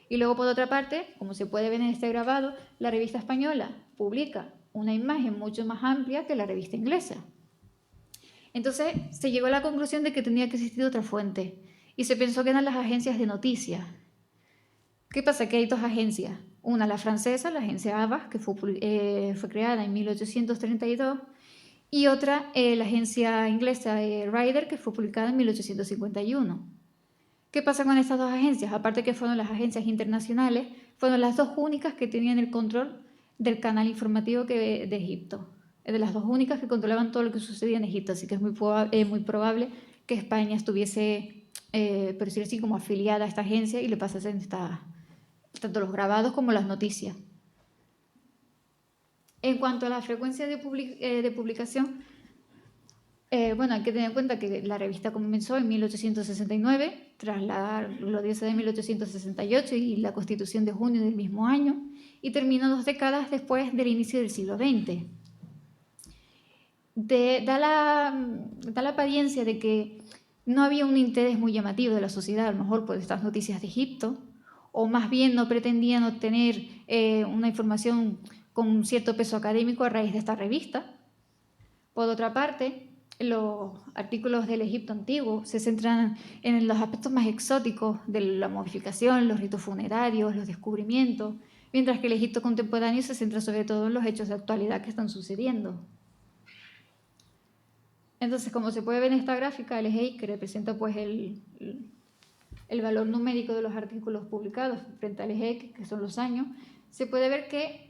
Speaker 5: Y luego, por otra parte, como se puede ver en este grabado, la revista española publica una imagen mucho más amplia que la revista inglesa. Entonces se llegó a la conclusión de que tenía que existir otra fuente y se pensó que eran las agencias de noticias. ¿Qué pasa? Que hay 2 agencias. Una, la francesa, la agencia Havas, que fue creada en 1832, y otra, la agencia inglesa Ryder, que fue publicada en 1851. ¿Qué pasa con estas 2 agencias? Aparte que fueron las agencias internacionales, fueron las 2 únicas que tenían el control del canal informativo de Egipto. De las 2 únicas que controlaban todo lo que sucedía en Egipto, así que es muy probable que España estuviese, por decirlo así, como afiliada a esta agencia y le pasasen tanto los grabados como las noticias. En cuanto a la frecuencia de publicación, hay que tener en cuenta que la revista comenzó en 1869, tras la gloriosa de 1868 y la Constitución de junio del mismo año, y terminó 2 décadas después del inicio del siglo XX. Da la apariencia de que no había un interés muy llamativo de la sociedad, a lo mejor por estas noticias de Egipto, o más bien no pretendían obtener una información con un cierto peso académico a raíz de esta revista. Por otra parte, los artículos del Egipto antiguo se centran en los aspectos más exóticos de la momificación, los ritos funerarios, los descubrimientos, mientras que el Egipto contemporáneo se centra sobre todo en los hechos de actualidad que están sucediendo. Entonces, como se puede ver en esta gráfica, el EGEI, que representa pues, el valor numérico de los artículos publicados frente al EGEI, que son los años, se puede ver que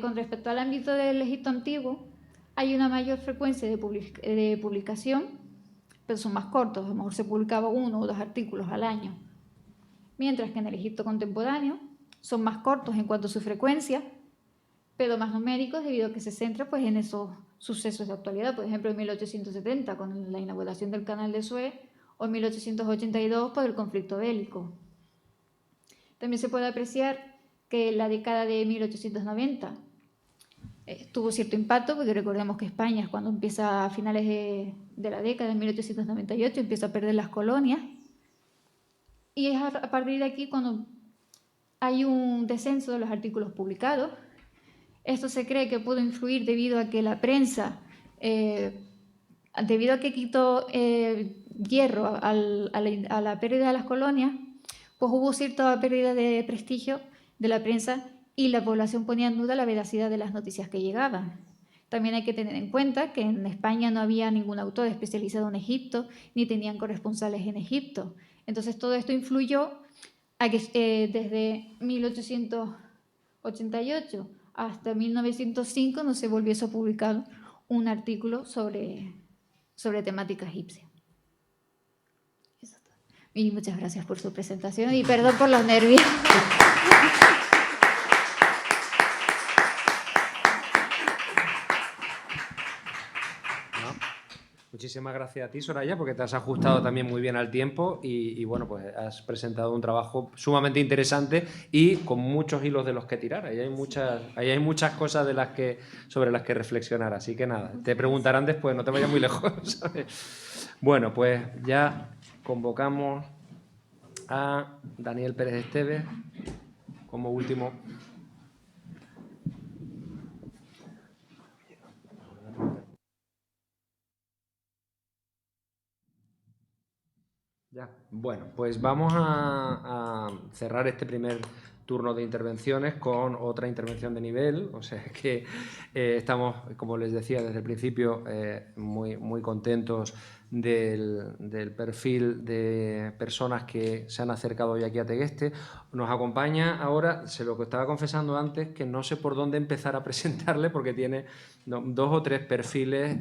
Speaker 5: con respecto al ámbito del Egipto antiguo hay una mayor frecuencia de publicación, pero son más cortos, a lo mejor se publicaba 1 o 2 artículos al año, mientras que en el Egipto contemporáneo son más cortos en cuanto a su frecuencia, pero más numéricos debido a que se centra pues, en esos sucesos de actualidad. Por ejemplo, en 1870 con la inauguración del Canal de Suez o en 1882 por el conflicto bélico. También se puede apreciar que la década de 1890 tuvo cierto impacto, porque recordemos que España, cuando empieza a finales de la década de 1898, empieza a perder las colonias, y es a partir de aquí cuando hay un descenso de los artículos publicados. Esto se cree que pudo influir debido a que la prensa, debido a que quitó hierro a la pérdida de las colonias, pues hubo cierta pérdida de prestigio de la prensa y la población ponía en duda la veracidad de las noticias que llegaban. También hay que tener en cuenta que en España no había ningún autor especializado en Egipto, ni tenían corresponsales en Egipto. Entonces todo esto influyó a que desde 1888 hasta 1905 no se volviese a publicar un artículo sobre temática egipcia. Y muchas gracias por su presentación y perdón por los nervios.
Speaker 2: Muchísimas gracias a ti, Soraya, porque te has ajustado también muy bien al tiempo y bueno, pues has presentado un trabajo sumamente interesante y con muchos hilos de los que tirar. Ahí hay muchas cosas sobre las que reflexionar, así que nada, te preguntarán después, no te vayas muy lejos, ¿sabes? Bueno, pues ya convocamos a Daniel Pérez Esteves como último. Ya. Bueno, pues vamos a cerrar este primer turno de intervenciones con otra intervención de nivel, o sea que estamos, como les decía desde el principio, muy contentos del perfil de personas que se han acercado hoy aquí a Tegueste. Nos acompaña ahora, se lo que estaba confesando antes, que no sé por dónde empezar a presentarle porque tiene dos o tres perfiles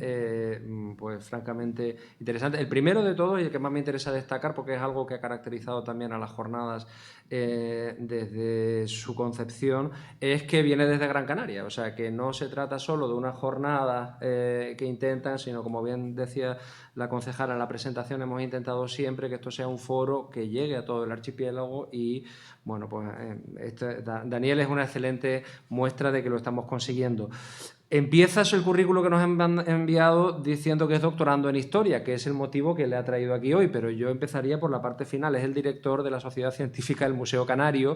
Speaker 2: pues francamente interesantes. El primero de todos y el que más me interesa destacar porque es algo que ha caracterizado también a las jornadas desde su concepción, es que viene desde Gran Canaria, o sea que no se trata solo de una jornada que intentan, sino como bien decía la concejala en la presentación, hemos intentado siempre que esto sea un foro que llegue a todo el archipiélago y bueno, pues Daniel es una excelente muestra de que lo estamos consiguiendo. Empiezas el currículo que nos han enviado diciendo que es doctorando en Historia, que es el motivo que le ha traído aquí hoy, pero yo empezaría por la parte final. Es el director de la Sociedad Científica del Museo Canario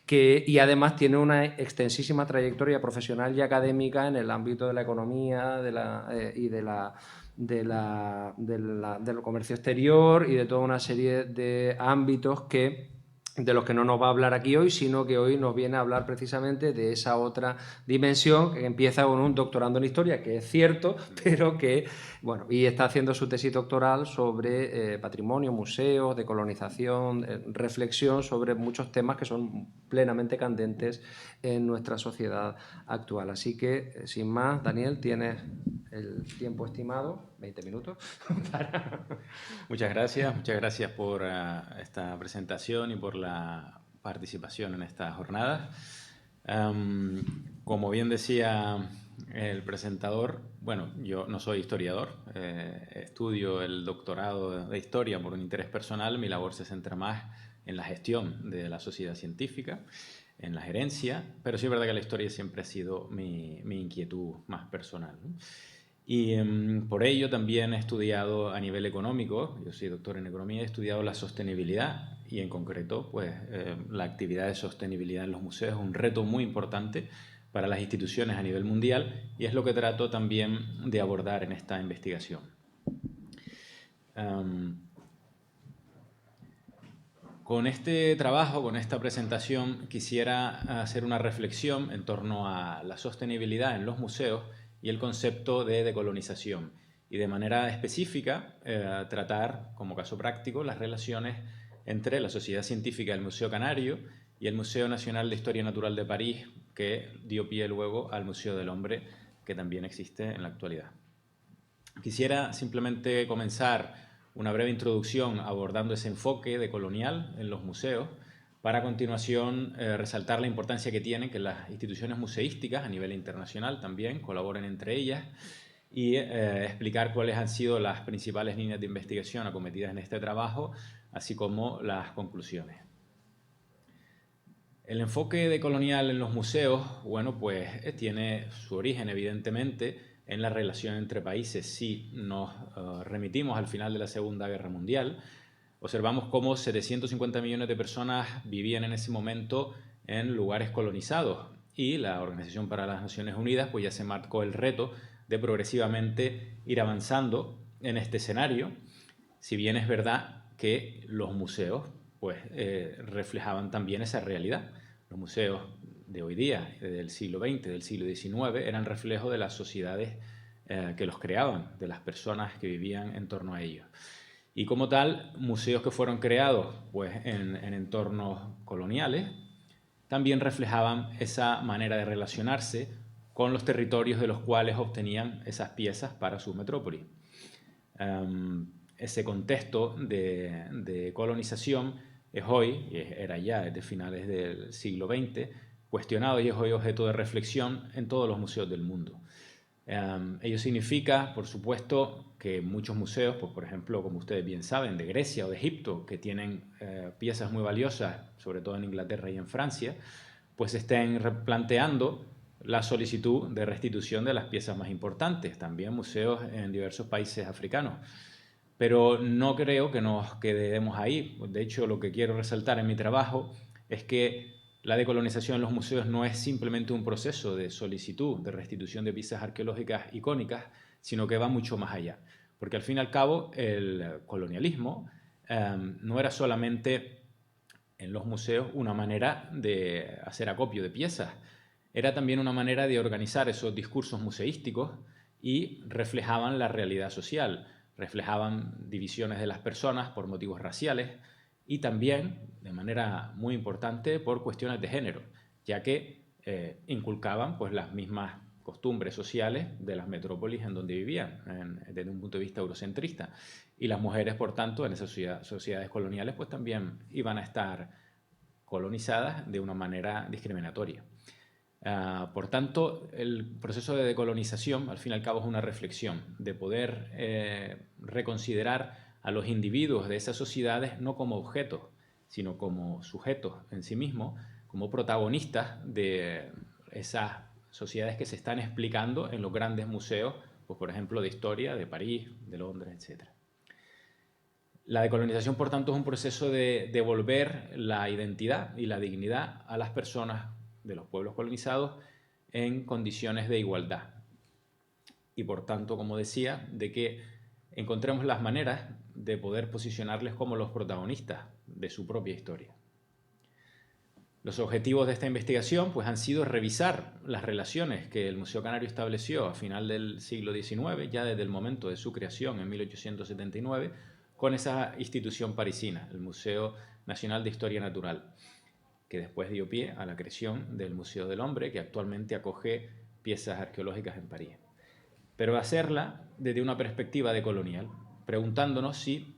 Speaker 2: y además tiene una extensísima trayectoria profesional y académica en el ámbito de la economía y del comercio exterior y de toda una serie de ámbitos de los que no nos va a hablar aquí hoy, sino que hoy nos viene a hablar precisamente de esa otra dimensión que empieza con un doctorando en Historia, que es cierto, pero que, bueno, y está haciendo su tesis doctoral sobre patrimonio, museos, decolonización, reflexión sobre muchos temas que son plenamente candentes en nuestra sociedad actual. Así que, sin más, Daniel, tienes el tiempo estimado, 20 minutos.
Speaker 6: Muchas gracias por esta presentación y por la participación en esta jornada. Como bien decía el presentador, bueno, yo no soy historiador, estudio el doctorado de Historia por un interés personal, mi labor se centra más en la gestión de la sociedad científica, en la gerencia, pero sí es verdad que la historia siempre ha sido mi inquietud más personal, ¿no? Y por ello también he estudiado a nivel económico, yo soy doctor en economía, he estudiado la sostenibilidad y en concreto pues, la actividad de sostenibilidad en los museos es un reto muy importante para las instituciones a nivel mundial y es lo que trato también de abordar en esta investigación. Con este trabajo, con esta presentación, quisiera hacer una reflexión en torno a la sostenibilidad en los museos y el concepto de decolonización y de manera específica tratar como caso práctico las relaciones entre la Sociedad Científica del Museo Canario y el Museo Nacional de Historia Natural de París, que dio pie luego al Museo del Hombre, que también existe en la actualidad. Quisiera simplemente comenzar una breve introducción abordando ese enfoque decolonial en los museos para a continuación resaltar la importancia que tienen que las instituciones museísticas a nivel internacional también colaboren entre ellas y explicar cuáles han sido las principales líneas de investigación acometidas en este trabajo, así como las conclusiones. El enfoque decolonial en los museos, bueno, pues tiene su origen evidentemente en la relación entre países. Si nos remitimos al final de la Segunda Guerra Mundial, observamos cómo 750 millones de personas vivían en ese momento en lugares colonizados y la Organización para las Naciones Unidas pues ya se marcó el reto de progresivamente ir avanzando en este escenario, si bien es verdad que los museos pues, reflejaban también esa realidad. Los museos de hoy día, del siglo XX, del siglo XIX, eran reflejo de las sociedades que los creaban, de las personas que vivían en torno a ellos. Y como tal, museos que fueron creados pues, en entornos coloniales también reflejaban esa manera de relacionarse con los territorios de los cuales obtenían esas piezas para su metrópoli. Ese contexto de colonización es hoy, y era ya desde finales del siglo XX, cuestionado y es hoy objeto de reflexión en todos los museos del mundo. Ello significa, por supuesto, que muchos museos, pues, por ejemplo, como ustedes bien saben, de Grecia o de Egipto, que tienen piezas muy valiosas, sobre todo en Inglaterra y en Francia, pues estén replanteando la solicitud de restitución de las piezas más importantes, también museos en diversos países africanos. Pero no creo que nos quedemos ahí. De hecho, lo que quiero resaltar en mi trabajo es que la decolonización en los museos no es simplemente un proceso de solicitud de restitución de piezas arqueológicas icónicas, sino que va mucho más allá. Porque al fin y al cabo el colonialismo no era solamente en los museos una manera de hacer acopio de piezas, era también una manera de organizar esos discursos museísticos y reflejaban la realidad social, reflejaban divisiones de las personas por motivos raciales y también, de manera muy importante, por cuestiones de género, ya que inculcaban pues, las mismas costumbres sociales de las metrópolis en donde vivían, desde un punto de vista eurocentrista. Y las mujeres, por tanto, en esas sociedades coloniales, pues también iban a estar colonizadas de una manera discriminatoria. Por tanto, el proceso de decolonización, al fin y al cabo, es una reflexión de poder reconsiderar a los individuos de esas sociedades no como objetos, sino como sujetos en sí mismos, como protagonistas de esas sociedades que se están explicando en los grandes museos, pues, por ejemplo, de historia, de París, de Londres, etc. La decolonización, por tanto, es un proceso de devolver la identidad y la dignidad a las personas de los pueblos colonizados en condiciones de igualdad. Y por tanto, como decía, de que encontremos las maneras de poder posicionarles como los protagonistas de su propia historia. Los objetivos de esta investigación pues, han sido revisar las relaciones que el Museo Canario estableció a final del siglo XIX, ya desde el momento de su creación en 1879, con esa institución parisina, el Museo Nacional de Historia Natural, que después dio pie a la creación del Museo del Hombre, que actualmente acoge piezas arqueológicas en París. Pero hacerla desde una perspectiva decolonial, preguntándonos si,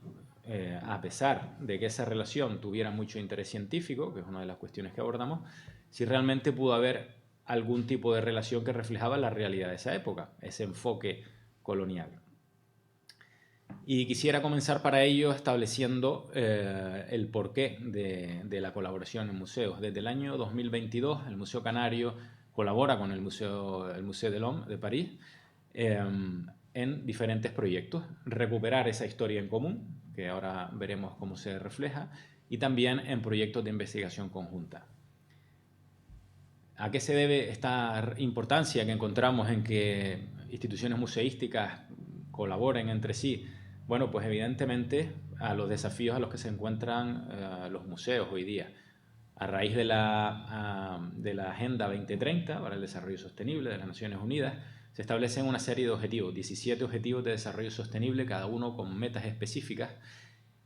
Speaker 6: a pesar de que esa relación tuviera mucho interés científico, que es una de las cuestiones que abordamos, si realmente pudo haber algún tipo de relación que reflejaba la realidad de esa época, ese enfoque colonial. Y quisiera comenzar para ello estableciendo el porqué de la colaboración en museos. Desde el año 2022 el Museo Canario colabora con el Museo de l'Homme de París en diferentes proyectos. Recuperar esa historia en común, que ahora veremos cómo se refleja, y también en proyectos de investigación conjunta. ¿A qué se debe esta importancia que encontramos en que instituciones museísticas colaboren entre sí? Bueno, pues evidentemente a los desafíos a los que se encuentran los museos hoy día. A raíz de la Agenda 2030 para el Desarrollo Sostenible de las Naciones Unidas, se establecen una serie de objetivos, 17 objetivos de desarrollo sostenible, cada uno con metas específicas,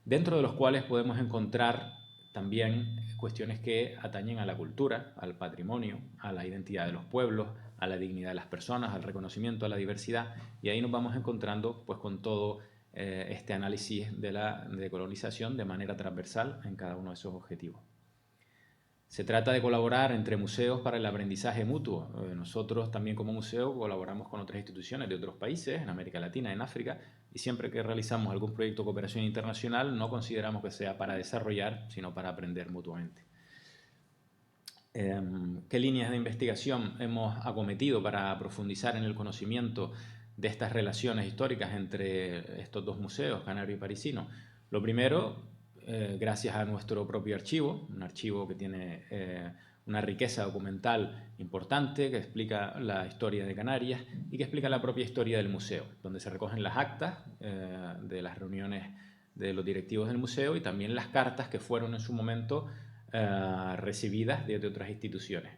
Speaker 6: dentro de los cuales podemos encontrar también cuestiones que atañen a la cultura, al patrimonio, a la identidad de los pueblos, a la dignidad de las personas, al reconocimiento a la diversidad, y ahí nos vamos encontrando pues, con todo este análisis de la decolonización de manera transversal en cada uno de esos objetivos. Se trata de colaborar entre museos para el aprendizaje mutuo. Nosotros también como museo colaboramos con otras instituciones de otros países, en América Latina, en África, y siempre que realizamos algún proyecto de cooperación internacional no consideramos que sea para desarrollar, sino para aprender mutuamente. ¿Qué líneas de investigación hemos acometido para profundizar en el conocimiento de estas relaciones históricas entre estos dos museos, canario y parisino? Lo primero, gracias a nuestro propio archivo, un archivo que tiene una riqueza documental importante, que explica la historia de Canarias y que explica la propia historia del museo, donde se recogen las actas de las reuniones de los directivos del museo y también las cartas que fueron en su momento recibidas de otras instituciones.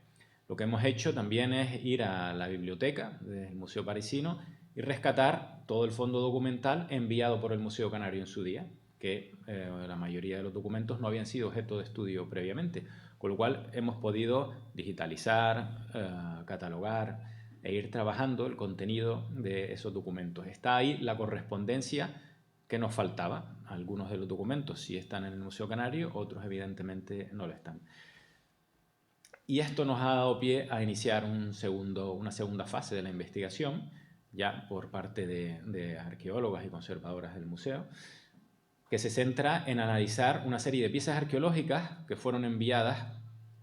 Speaker 6: Lo que hemos hecho también es ir a la biblioteca del Museo Parisino y rescatar todo el fondo documental enviado por el Museo Canario en su día, que la mayoría de los documentos no habían sido objeto de estudio previamente, con lo cual hemos podido digitalizar, catalogar e ir trabajando el contenido de esos documentos. Está ahí la correspondencia que nos faltaba. Algunos de los documentos sí están en el Museo Canario, otros evidentemente no lo están. Y esto nos ha dado pie a iniciar una segunda fase de la investigación, ya por parte de arqueólogas y conservadoras del museo, que se centra en analizar una serie de piezas arqueológicas que fueron enviadas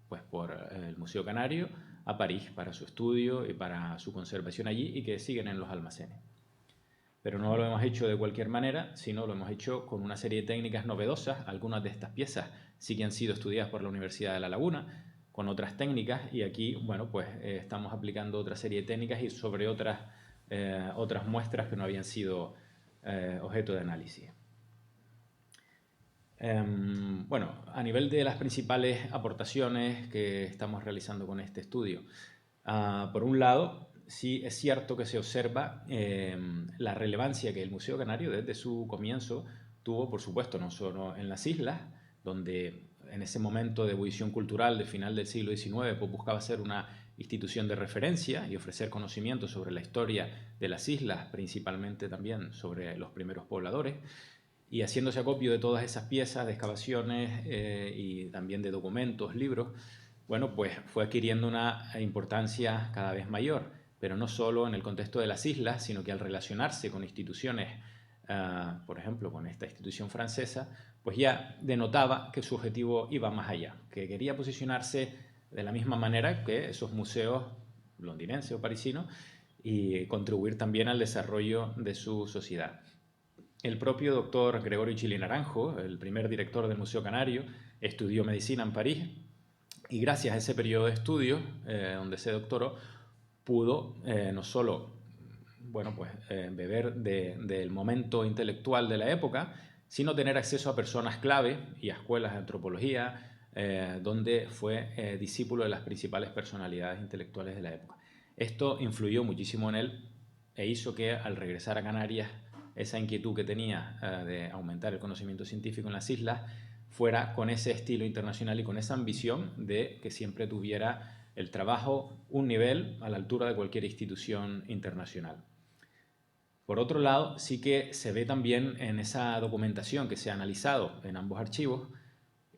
Speaker 6: pues, por el Museo Canario a París para su estudio y para su conservación allí y que siguen en los almacenes. Pero no lo hemos hecho de cualquier manera, sino lo hemos hecho con una serie de técnicas novedosas. Algunas de estas piezas sí que han sido estudiadas por la Universidad de La Laguna, con otras técnicas, y aquí, bueno, pues estamos aplicando otra serie de técnicas y sobre otras muestras que no habían sido objeto de análisis. Bueno, a nivel de las principales aportaciones que estamos realizando con este estudio, por un lado, sí es cierto que se observa la relevancia que el Museo Canario desde su comienzo tuvo, por supuesto, no solo en las islas, donde en ese momento de ebullición cultural de final del siglo XIX pues buscaba ser una institución de referencia y ofrecer conocimiento sobre la historia de las islas, principalmente también sobre los primeros pobladores, y haciéndose acopio de todas esas piezas de excavaciones y también de documentos, libros, bueno, pues fue adquiriendo una importancia cada vez mayor, pero no solo en el contexto de las islas, sino que al relacionarse con instituciones, por ejemplo, con esta institución francesa, pues ya denotaba que su objetivo iba más allá, que quería posicionarse de la misma manera que esos museos londinenses o parisinos y contribuir también al desarrollo de su sociedad. El propio doctor Gregorio Chili Naranjo, el primer director del Museo Canario, estudió medicina en París y gracias a ese periodo de estudio, donde se doctoró, pudo no solo bueno, pues, beber del momento intelectual de la época, sino tener acceso a personas clave y a escuelas de antropología, donde fue discípulo de las principales personalidades intelectuales de la época. Esto influyó muchísimo en él e hizo que al regresar a Canarias esa inquietud que tenía de aumentar el conocimiento científico en las islas fuera con ese estilo internacional y con esa ambición de que siempre tuviera el trabajo un nivel a la altura de cualquier institución internacional. Por otro lado, sí que se ve también en esa documentación que se ha analizado en ambos archivos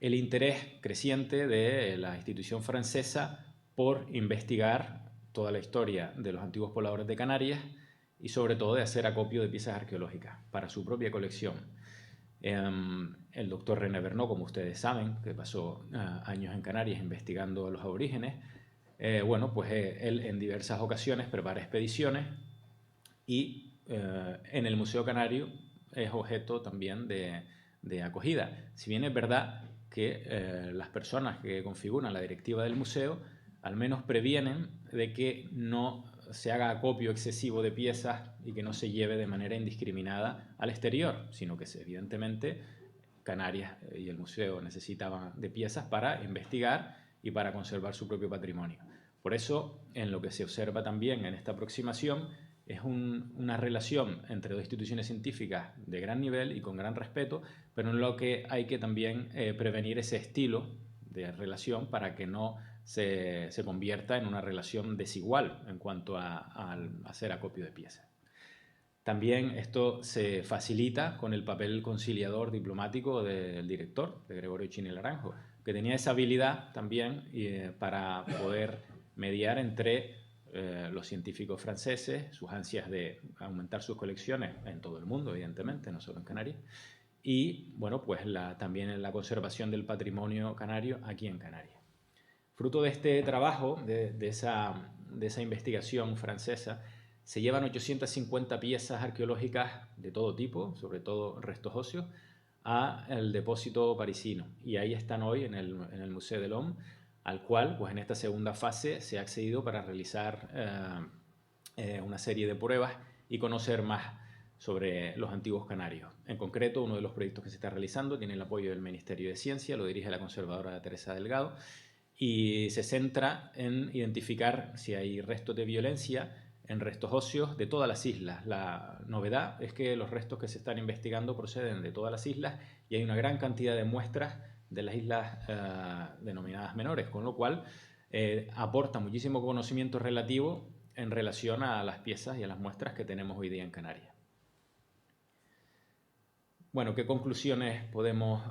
Speaker 6: el interés creciente de la institución francesa por investigar toda la historia de los antiguos pobladores de Canarias y sobre todo de hacer acopio de piezas arqueológicas para su propia colección. El doctor René Bernot, como ustedes saben, que pasó años en Canarias investigando los aborígenes, bueno, pues él en diversas ocasiones prepara expediciones y en el Museo Canario es objeto también de acogida. Si bien es verdad que las personas que configuran la directiva del museo al menos previenen de que no se haga acopio excesivo de piezas y que no se lleve de manera indiscriminada al exterior, sino que evidentemente Canarias y el museo necesitaban de piezas para investigar y para conservar su propio patrimonio. Por eso, en lo que se observa también en esta aproximación es una relación entre dos instituciones científicas de gran nivel y con gran respeto, pero en lo que hay que también prevenir ese estilo de relación para que no se convierta en una relación desigual en cuanto a hacer acopio de piezas. También esto se facilita con el papel conciliador diplomático del director, de Gregorio Chili Naranjo, que tenía esa habilidad también para poder mediar entre los científicos franceses, sus ansias de aumentar sus colecciones en todo el mundo, evidentemente, no solo en Canarias, y bueno, pues también la conservación del patrimonio canario aquí en Canarias. Fruto de este trabajo, de esa investigación francesa, se llevan 850 piezas arqueológicas de todo tipo, sobre todo restos óseos, al depósito parisino. Y ahí están hoy en el Museo de l'Homme, al cual, pues en esta segunda fase, se ha accedido para realizar una serie de pruebas y conocer más sobre los antiguos canarios. En concreto, uno de los proyectos que se está realizando tiene el apoyo del Ministerio de Ciencia, lo dirige la conservadora Teresa Delgado, y se centra en identificar si hay restos de violencia en restos óseos de todas las islas. La novedad es que los restos que se están investigando proceden de todas las islas y hay una gran cantidad de muestras de las islas denominadas menores, con lo cual aporta muchísimo conocimiento relativo en relación a las piezas y a las muestras que tenemos hoy día en Canarias. Bueno, ¿qué conclusiones podemos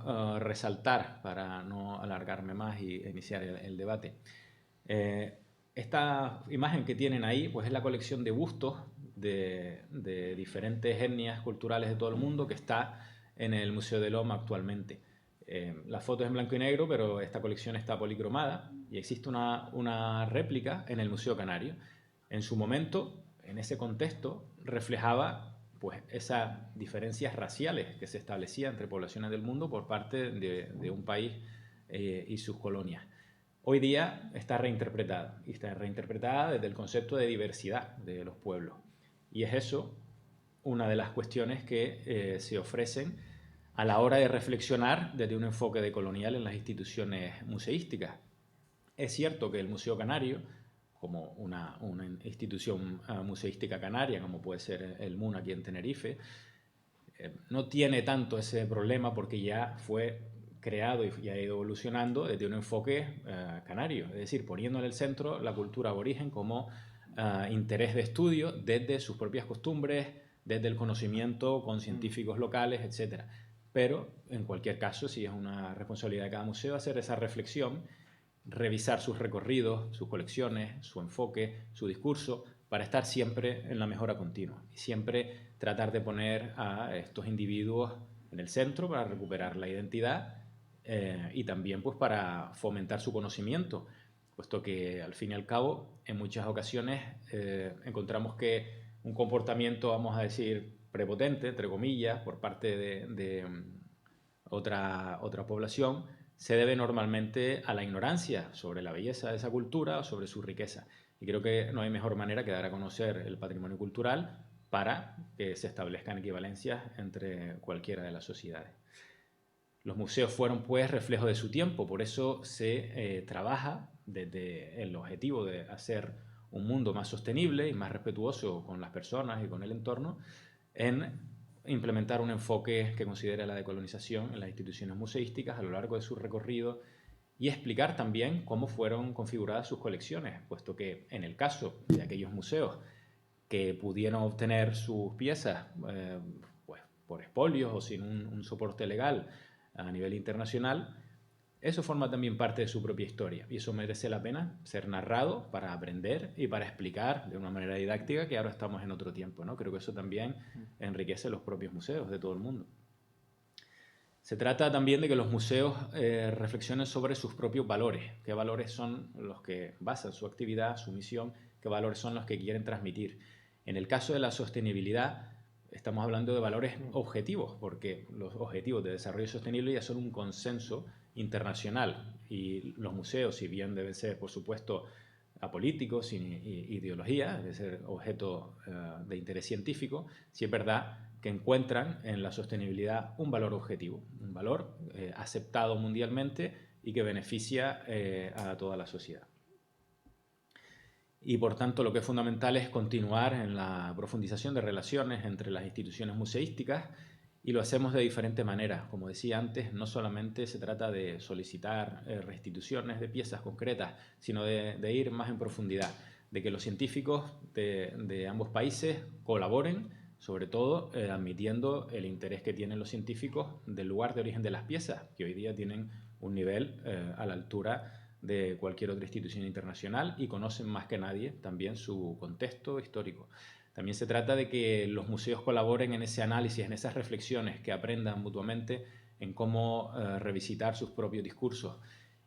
Speaker 6: resaltar para no alargarme más y iniciar el debate? Esta imagen que tienen ahí pues es la colección de bustos de diferentes etnias culturales de todo el mundo que está en el Museo del L'Homme actualmente. La foto es en blanco y negro, pero esta colección está policromada y existe una réplica en el Museo Canario. En su momento, en ese contexto, reflejaba pues esas diferencias raciales que se establecían entre poblaciones del mundo por parte de un país y sus colonias. Hoy día está reinterpretada, y está reinterpretada desde el concepto de diversidad de los pueblos. Y es eso una de las cuestiones que se ofrecen a la hora de reflexionar desde un enfoque decolonial en las instituciones museísticas. Es cierto que el Museo Canario, como una institución museística canaria, como puede ser el MUN aquí en Tenerife, no tiene tanto ese problema porque ya fue creado y ha ido evolucionando desde un enfoque canario, es decir, poniendo en el centro la cultura aborigen como interés de estudio desde sus propias costumbres, desde el conocimiento con científicos locales, etc. Pero, en cualquier caso, sí es una responsabilidad de cada museo hacer esa reflexión, revisar sus recorridos, sus colecciones, su enfoque, su discurso, para estar siempre en la mejora continua y siempre tratar de poner a estos individuos en el centro para recuperar la identidad y también pues, para fomentar su conocimiento, puesto que al fin y al cabo en muchas ocasiones encontramos que un comportamiento, vamos a decir, prepotente, entre comillas, por parte de otra población, se debe normalmente a la ignorancia sobre la belleza de esa cultura o sobre su riqueza. Y creo que no hay mejor manera que dar a conocer el patrimonio cultural para que se establezcan equivalencias entre cualquiera de las sociedades. Los museos fueron pues reflejo de su tiempo, por eso se trabaja desde el objetivo de hacer un mundo más sostenible y más respetuoso con las personas y con el entorno, en implementar un enfoque que considere la decolonización en las instituciones museísticas a lo largo de su recorrido y explicar también cómo fueron configuradas sus colecciones, puesto que en el caso de aquellos museos que pudieron obtener sus piezas pues, por expolios o sin un soporte legal a nivel internacional, eso forma también parte de su propia historia y eso merece la pena ser narrado para aprender y para explicar de una manera didáctica que ahora estamos en otro tiempo, ¿no? Creo que eso también enriquece los propios museos de todo el mundo. Se trata también de que los museos reflexionen sobre sus propios valores, qué valores son los que basan su actividad, su misión, qué valores son los que quieren transmitir. En el caso de la sostenibilidad, estamos hablando de valores objetivos, porque los objetivos de desarrollo sostenible ya son un consenso internacional y los museos, si bien deben ser, por supuesto, apolíticos, sin ideología, deben ser objeto de interés científico, sí es verdad que encuentran en la sostenibilidad un valor objetivo, un valor aceptado mundialmente y que beneficia a toda la sociedad. Y por tanto lo que es fundamental es continuar en la profundización de relaciones entre las instituciones museísticas y lo hacemos de diferentes maneras. Como decía antes, no solamente se trata de solicitar restituciones de piezas concretas, sino de ir más en profundidad, de que los científicos de ambos países colaboren, sobre todo admitiendo el interés que tienen los científicos del lugar de origen de las piezas, que hoy día tienen un nivel a la altura de cualquier otra institución internacional y conocen más que nadie también su contexto histórico. También se trata de que los museos colaboren en ese análisis, en esas reflexiones, que aprendan mutuamente en cómo revisitar sus propios discursos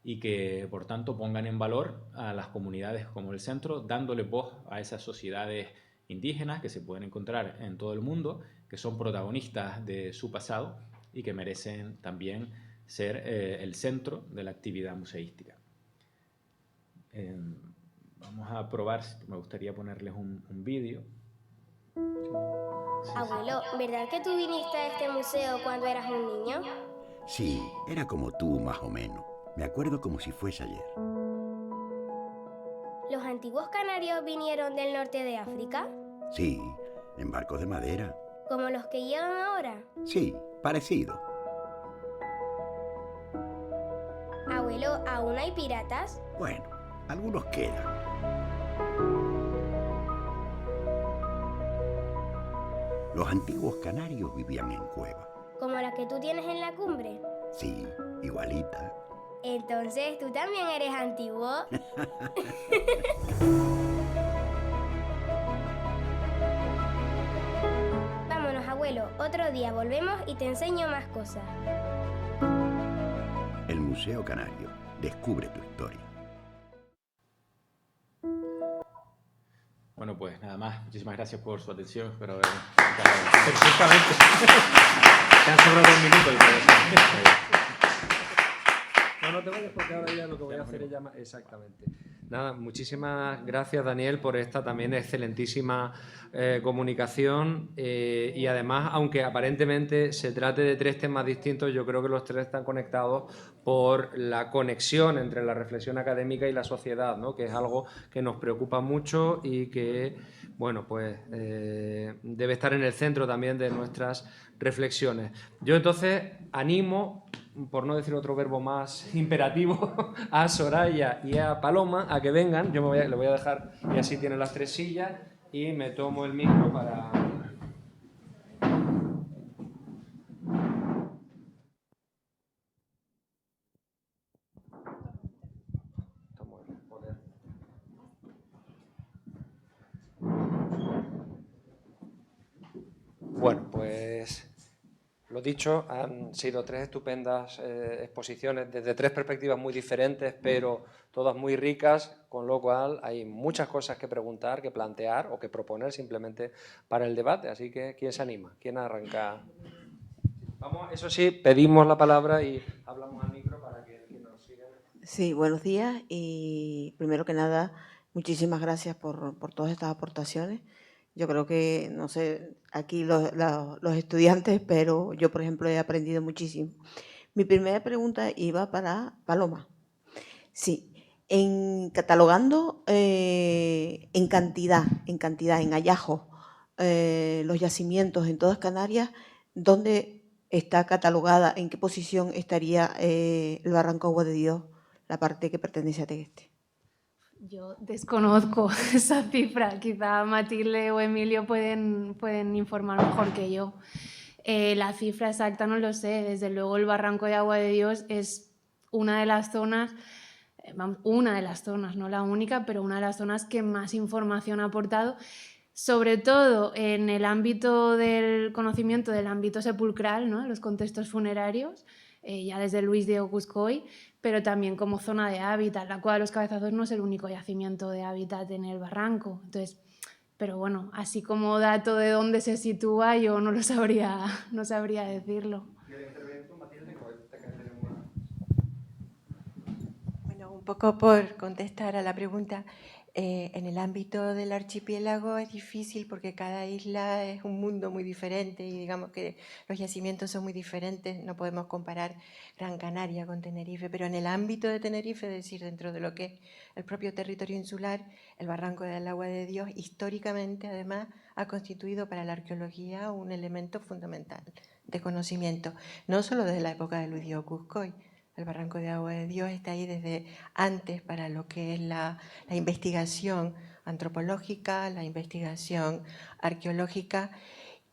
Speaker 6: y que, por tanto, pongan en valor a las comunidades como el centro, dándole voz a esas sociedades indígenas que se pueden encontrar en todo el mundo, que son protagonistas de su pasado y que merecen también ser el centro de la actividad museística. Vamos a probar, me gustaría ponerles un vídeo.
Speaker 7: Abuelo, ¿verdad que tú viniste a este museo cuando eras un niño?
Speaker 8: Sí, era como tú, más o menos. Me acuerdo como si fuese ayer.
Speaker 7: ¿Los antiguos canarios vinieron del norte de África?
Speaker 8: Sí, en barcos de madera.
Speaker 7: ¿Como los que llegan ahora?
Speaker 8: Sí, parecido.
Speaker 7: Abuelo, ¿aún hay piratas?
Speaker 8: Bueno, algunos quedan. Los antiguos canarios vivían en cuevas.
Speaker 7: ¿Como la que tú tienes en la cumbre?
Speaker 8: Sí, igualita.
Speaker 7: Entonces, ¿tú también eres antiguo? Vámonos, abuelo. Otro día volvemos y te enseño más cosas.
Speaker 8: El Museo Canario. Descubre tu historia.
Speaker 6: Bueno, pues nada más. Muchísimas gracias por su atención. Espero haber...
Speaker 2: Perfectamente. Te han sobrado 2 minutos. No te vayas porque ahora ya lo que voy a hacer es llamar... Exactamente. Nada, muchísimas gracias, Daniel, por esta también excelentísima comunicación y además, aunque aparentemente se trate de 3 temas distintos, yo creo que los 3 están conectados por la conexión entre la reflexión académica y la sociedad, ¿no? Que es algo que nos preocupa mucho y que, bueno, pues debe estar en el centro también de nuestras reflexiones. Yo entonces animo, por no decir otro verbo más imperativo, a Soraya y a Paloma a que vengan. Yo le voy a dejar, y así tienen las 3 sillas, y me tomo el micro para... Tomo el poder. Bueno, pues... Lo dicho, han sido 3 estupendas exposiciones desde 3 perspectivas muy diferentes, pero todas muy ricas, con lo cual hay muchas cosas que preguntar, que plantear o que proponer simplemente para el debate. Así que, ¿quién se anima? ¿Quién arranca? Vamos, eso sí, pedimos la palabra y hablamos al micro para que nos sigan.
Speaker 9: Sí, buenos días y primero que nada, muchísimas gracias por todas estas aportaciones. Yo creo que, no sé, aquí los estudiantes, pero yo, por ejemplo, he aprendido muchísimo. Mi primera pregunta iba para Paloma. Sí, catalogando en cantidad, en hallazgos, los yacimientos en todas Canarias, ¿dónde está catalogada, en qué posición estaría el Barranco Agua de Dios, la parte que pertenece a Tegueste?
Speaker 4: Yo desconozco esa cifra, quizá Matilde o Emilio pueden informar mejor que yo. La cifra exacta no lo sé, desde luego el Barranco de Agua de Dios es una de las zonas, no la única, pero una de las zonas que más información ha aportado, sobre todo en el ámbito del conocimiento del ámbito sepulcral, ¿no? Los contextos funerarios, ya desde Luis Diego Cuscoy, pero también como zona de hábitat. La Cueva de los Cabezazos no es el único yacimiento de hábitat en el barranco. Entonces, pero bueno, así como dato de dónde se sitúa, yo no sabría decirlo.
Speaker 10: Bueno, un poco por contestar a la pregunta, en el ámbito del archipiélago es difícil porque cada isla es un mundo muy diferente y digamos que los yacimientos son muy diferentes, no podemos comparar Gran Canaria con Tenerife, pero en el ámbito de Tenerife, es decir, dentro de lo que es el propio territorio insular, el Barranco del Agua de Dios históricamente además ha constituido para la arqueología un elemento fundamental de conocimiento, no solo desde la época de Luis Diego Cuscoy. El Barranco de Agua de Dios está ahí desde antes para lo que es la investigación antropológica, la investigación arqueológica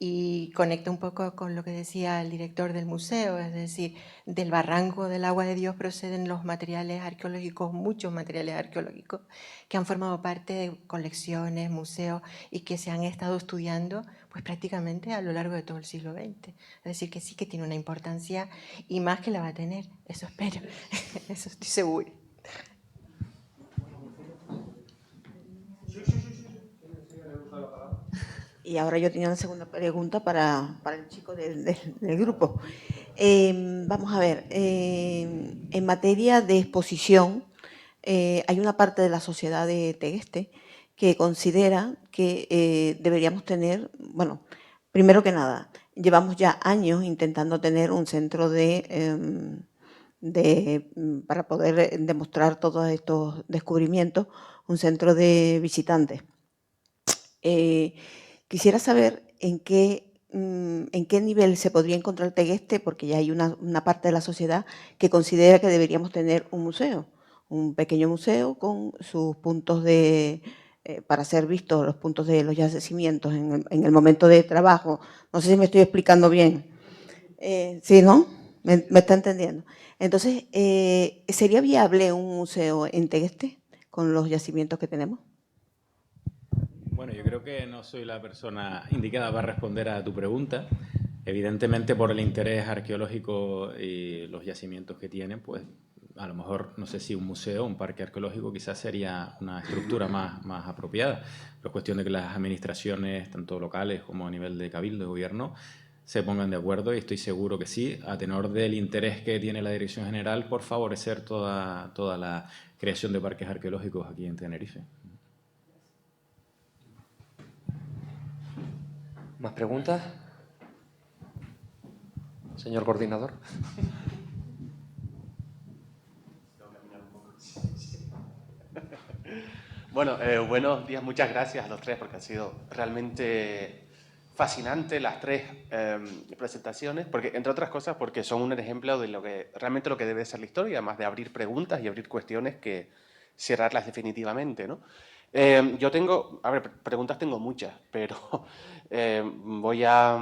Speaker 10: y conecta un poco con lo que decía el director del museo, es decir, del barranco del Agua de Dios proceden los materiales arqueológicos, muchos materiales arqueológicos que han formado parte de colecciones, museos y que se han estado estudiando pues prácticamente a lo largo de todo el siglo XX. Es decir, que sí que tiene una importancia y más que la va a tener, eso espero, eso estoy segura.
Speaker 9: Y ahora yo tenía una segunda pregunta para el chico del grupo. Vamos a ver, en materia de exposición, hay una parte de la sociedad de Tegueste que considera que deberíamos tener, bueno, primero que nada, llevamos ya años intentando tener un centro para poder demostrar todos estos descubrimientos, un centro de visitantes. Quisiera saber en qué nivel se podría encontrar Tegueste, porque ya hay una parte de la sociedad que considera que deberíamos tener un museo, un pequeño museo con sus puntos para ser vistos los puntos de los yacimientos en el momento de trabajo. No sé si me estoy explicando bien. ¿Sí, no? ¿Me está entendiendo? Entonces, ¿sería viable un museo en Tegueste con los yacimientos que tenemos?
Speaker 6: Bueno, yo creo que no soy la persona indicada para responder a tu pregunta. Evidentemente, por el interés arqueológico y los yacimientos que tienen, pues a lo mejor, no sé si un museo, un parque arqueológico, quizás sería una estructura más apropiada. Pero es cuestión de que las administraciones, tanto locales como a nivel de cabildo, de gobierno, se pongan de acuerdo, y estoy seguro que sí, a tenor del interés que tiene la Dirección General por favorecer toda la creación de parques arqueológicos aquí en Tenerife.
Speaker 2: ¿Más preguntas? Señor coordinador.
Speaker 11: Bueno, buenos días, muchas gracias a los tres porque han sido realmente fascinantes las tres presentaciones, porque entre otras cosas porque son un ejemplo de lo que realmente lo que debe ser la historia, además de abrir preguntas y abrir cuestiones que cerrarlas definitivamente, ¿no? Yo tengo, a ver, preguntas tengo muchas, pero voy a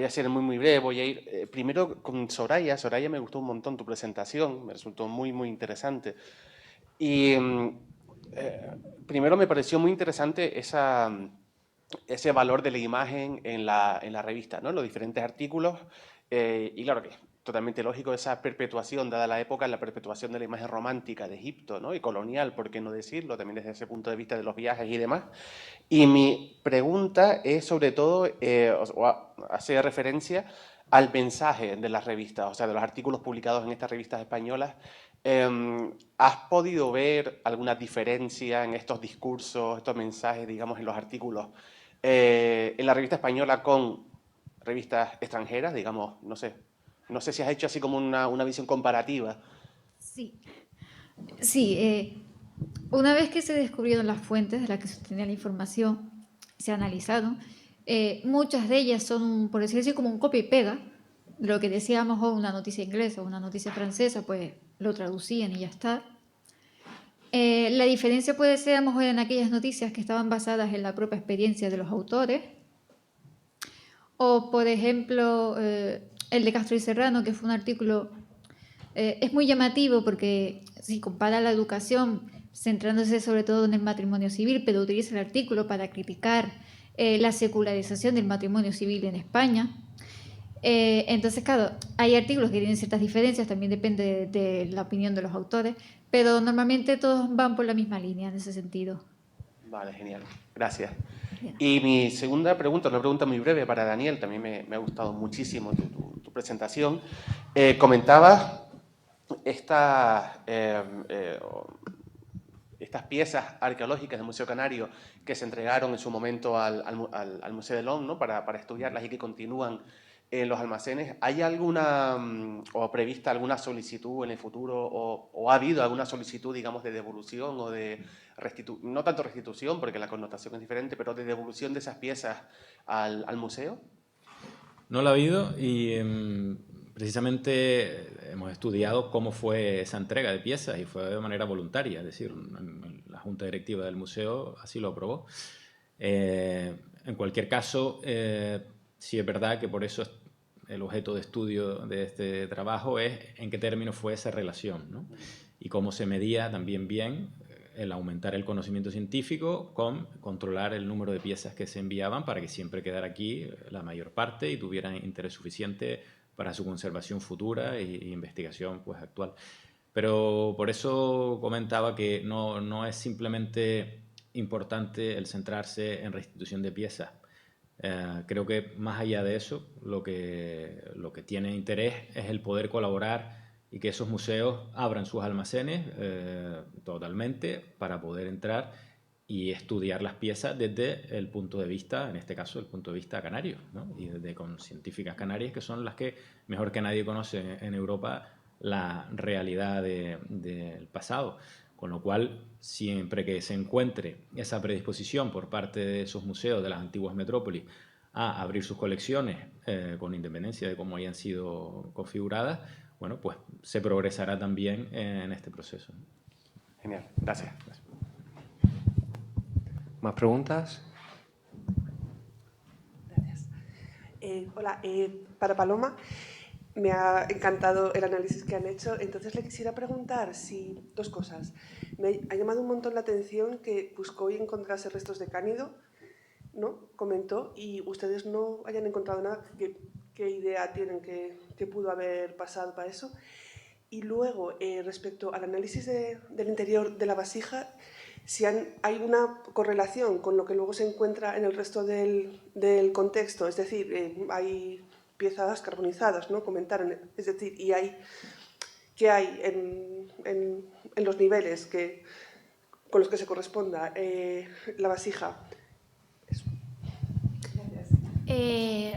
Speaker 11: ser muy breve, voy a ir primero con Soraya. Soraya, me gustó un montón tu presentación, me resultó muy interesante. Y primero me pareció muy interesante ese valor de la imagen en la revista, ¿no? Los diferentes artículos, y claro que es totalmente lógico esa perpetuación, dada la época, la perpetuación de la imagen romántica de Egipto, ¿no? Y colonial, por qué no decirlo, también desde ese punto de vista de los viajes y demás. Y mi pregunta es sobre todo, hace referencia al mensaje de las revistas, o sea, de los artículos publicados en estas revistas españolas. ¿Has podido ver alguna diferencia en estos discursos, estos mensajes, digamos, en los artículos en la revista española con revistas extranjeras, digamos, no sé si has hecho así como una visión comparativa?
Speaker 5: Sí, una vez que se descubrieron las fuentes de las que se obtenía la información, se analizaron, muchas de ellas son, por decirlo así, como un copia y pega de lo que decíamos, o una noticia inglesa o una noticia francesa, pues lo traducían y ya está. La diferencia puede ser a lo mejor en aquellas noticias que estaban basadas en la propia experiencia de los autores, o por ejemplo el de Castro y Serrano, que fue un artículo, es muy llamativo porque si compara la educación centrándose sobre todo en el matrimonio civil, pero utiliza el artículo para criticar la secularización del matrimonio civil en España. Entonces, claro, hay artículos que tienen ciertas diferencias, también depende de la opinión de los autores, pero normalmente todos van por la misma línea en ese sentido.
Speaker 11: Vale, genial. Gracias. Y mi segunda pregunta, una pregunta muy breve para Daniel, también me ha gustado muchísimo tu presentación. Comentabas estas piezas arqueológicas del Museo Canario que se entregaron en su momento al Museo de Londres, ¿no? para estudiarlas y que continúan en los almacenes. ¿Hay alguna o prevista alguna solicitud en el futuro o ha habido alguna solicitud, digamos, de devolución o de no tanto restitución, porque la connotación es diferente, pero de devolución de esas piezas al museo?
Speaker 6: No lo ha habido y precisamente hemos estudiado cómo fue esa entrega de piezas y fue de manera voluntaria, es decir, la Junta Directiva del Museo así lo aprobó. En cualquier caso, sí es verdad que por eso el objeto de estudio de este trabajo es en qué términos fue esa relación, ¿no? Y cómo se medía también bien el aumentar el conocimiento científico con controlar el número de piezas que se enviaban para que siempre quedara aquí la mayor parte y tuvieran interés suficiente para su conservación futura e investigación pues, actual. Pero por eso comentaba que no es simplemente importante el centrarse en restitución de piezas. Creo que más allá de eso, lo que tiene interés es el poder colaborar y que esos museos abran sus almacenes totalmente para poder entrar y estudiar las piezas desde el punto de vista, en este caso, el punto de vista canario, ¿no? Y con científicas canarias que son las que mejor que nadie conocen en Europa la realidad del pasado. Con lo cual, siempre que se encuentre esa predisposición por parte de esos museos de las antiguas metrópolis a abrir sus colecciones con independencia de cómo hayan sido configuradas, bueno, pues se progresará también en este proceso.
Speaker 11: Genial, gracias.
Speaker 2: ¿Más preguntas?
Speaker 12: Gracias. Hola, para Paloma, me ha encantado el análisis que han hecho. Entonces le quisiera preguntar dos cosas. Me ha llamado un montón la atención que Cuscoy encontrase restos de cánido, ¿no? Comentó, y ustedes no hayan encontrado nada. ¿Qué idea tienen que pudo haber pasado para eso? Y luego, respecto al análisis del interior de la vasija, si hay una correlación con lo que luego se encuentra en el resto del contexto, es decir, hay piezas carbonizadas, ¿no? Comentaron, es decir, y ¿qué hay en los niveles con los que se corresponda la vasija?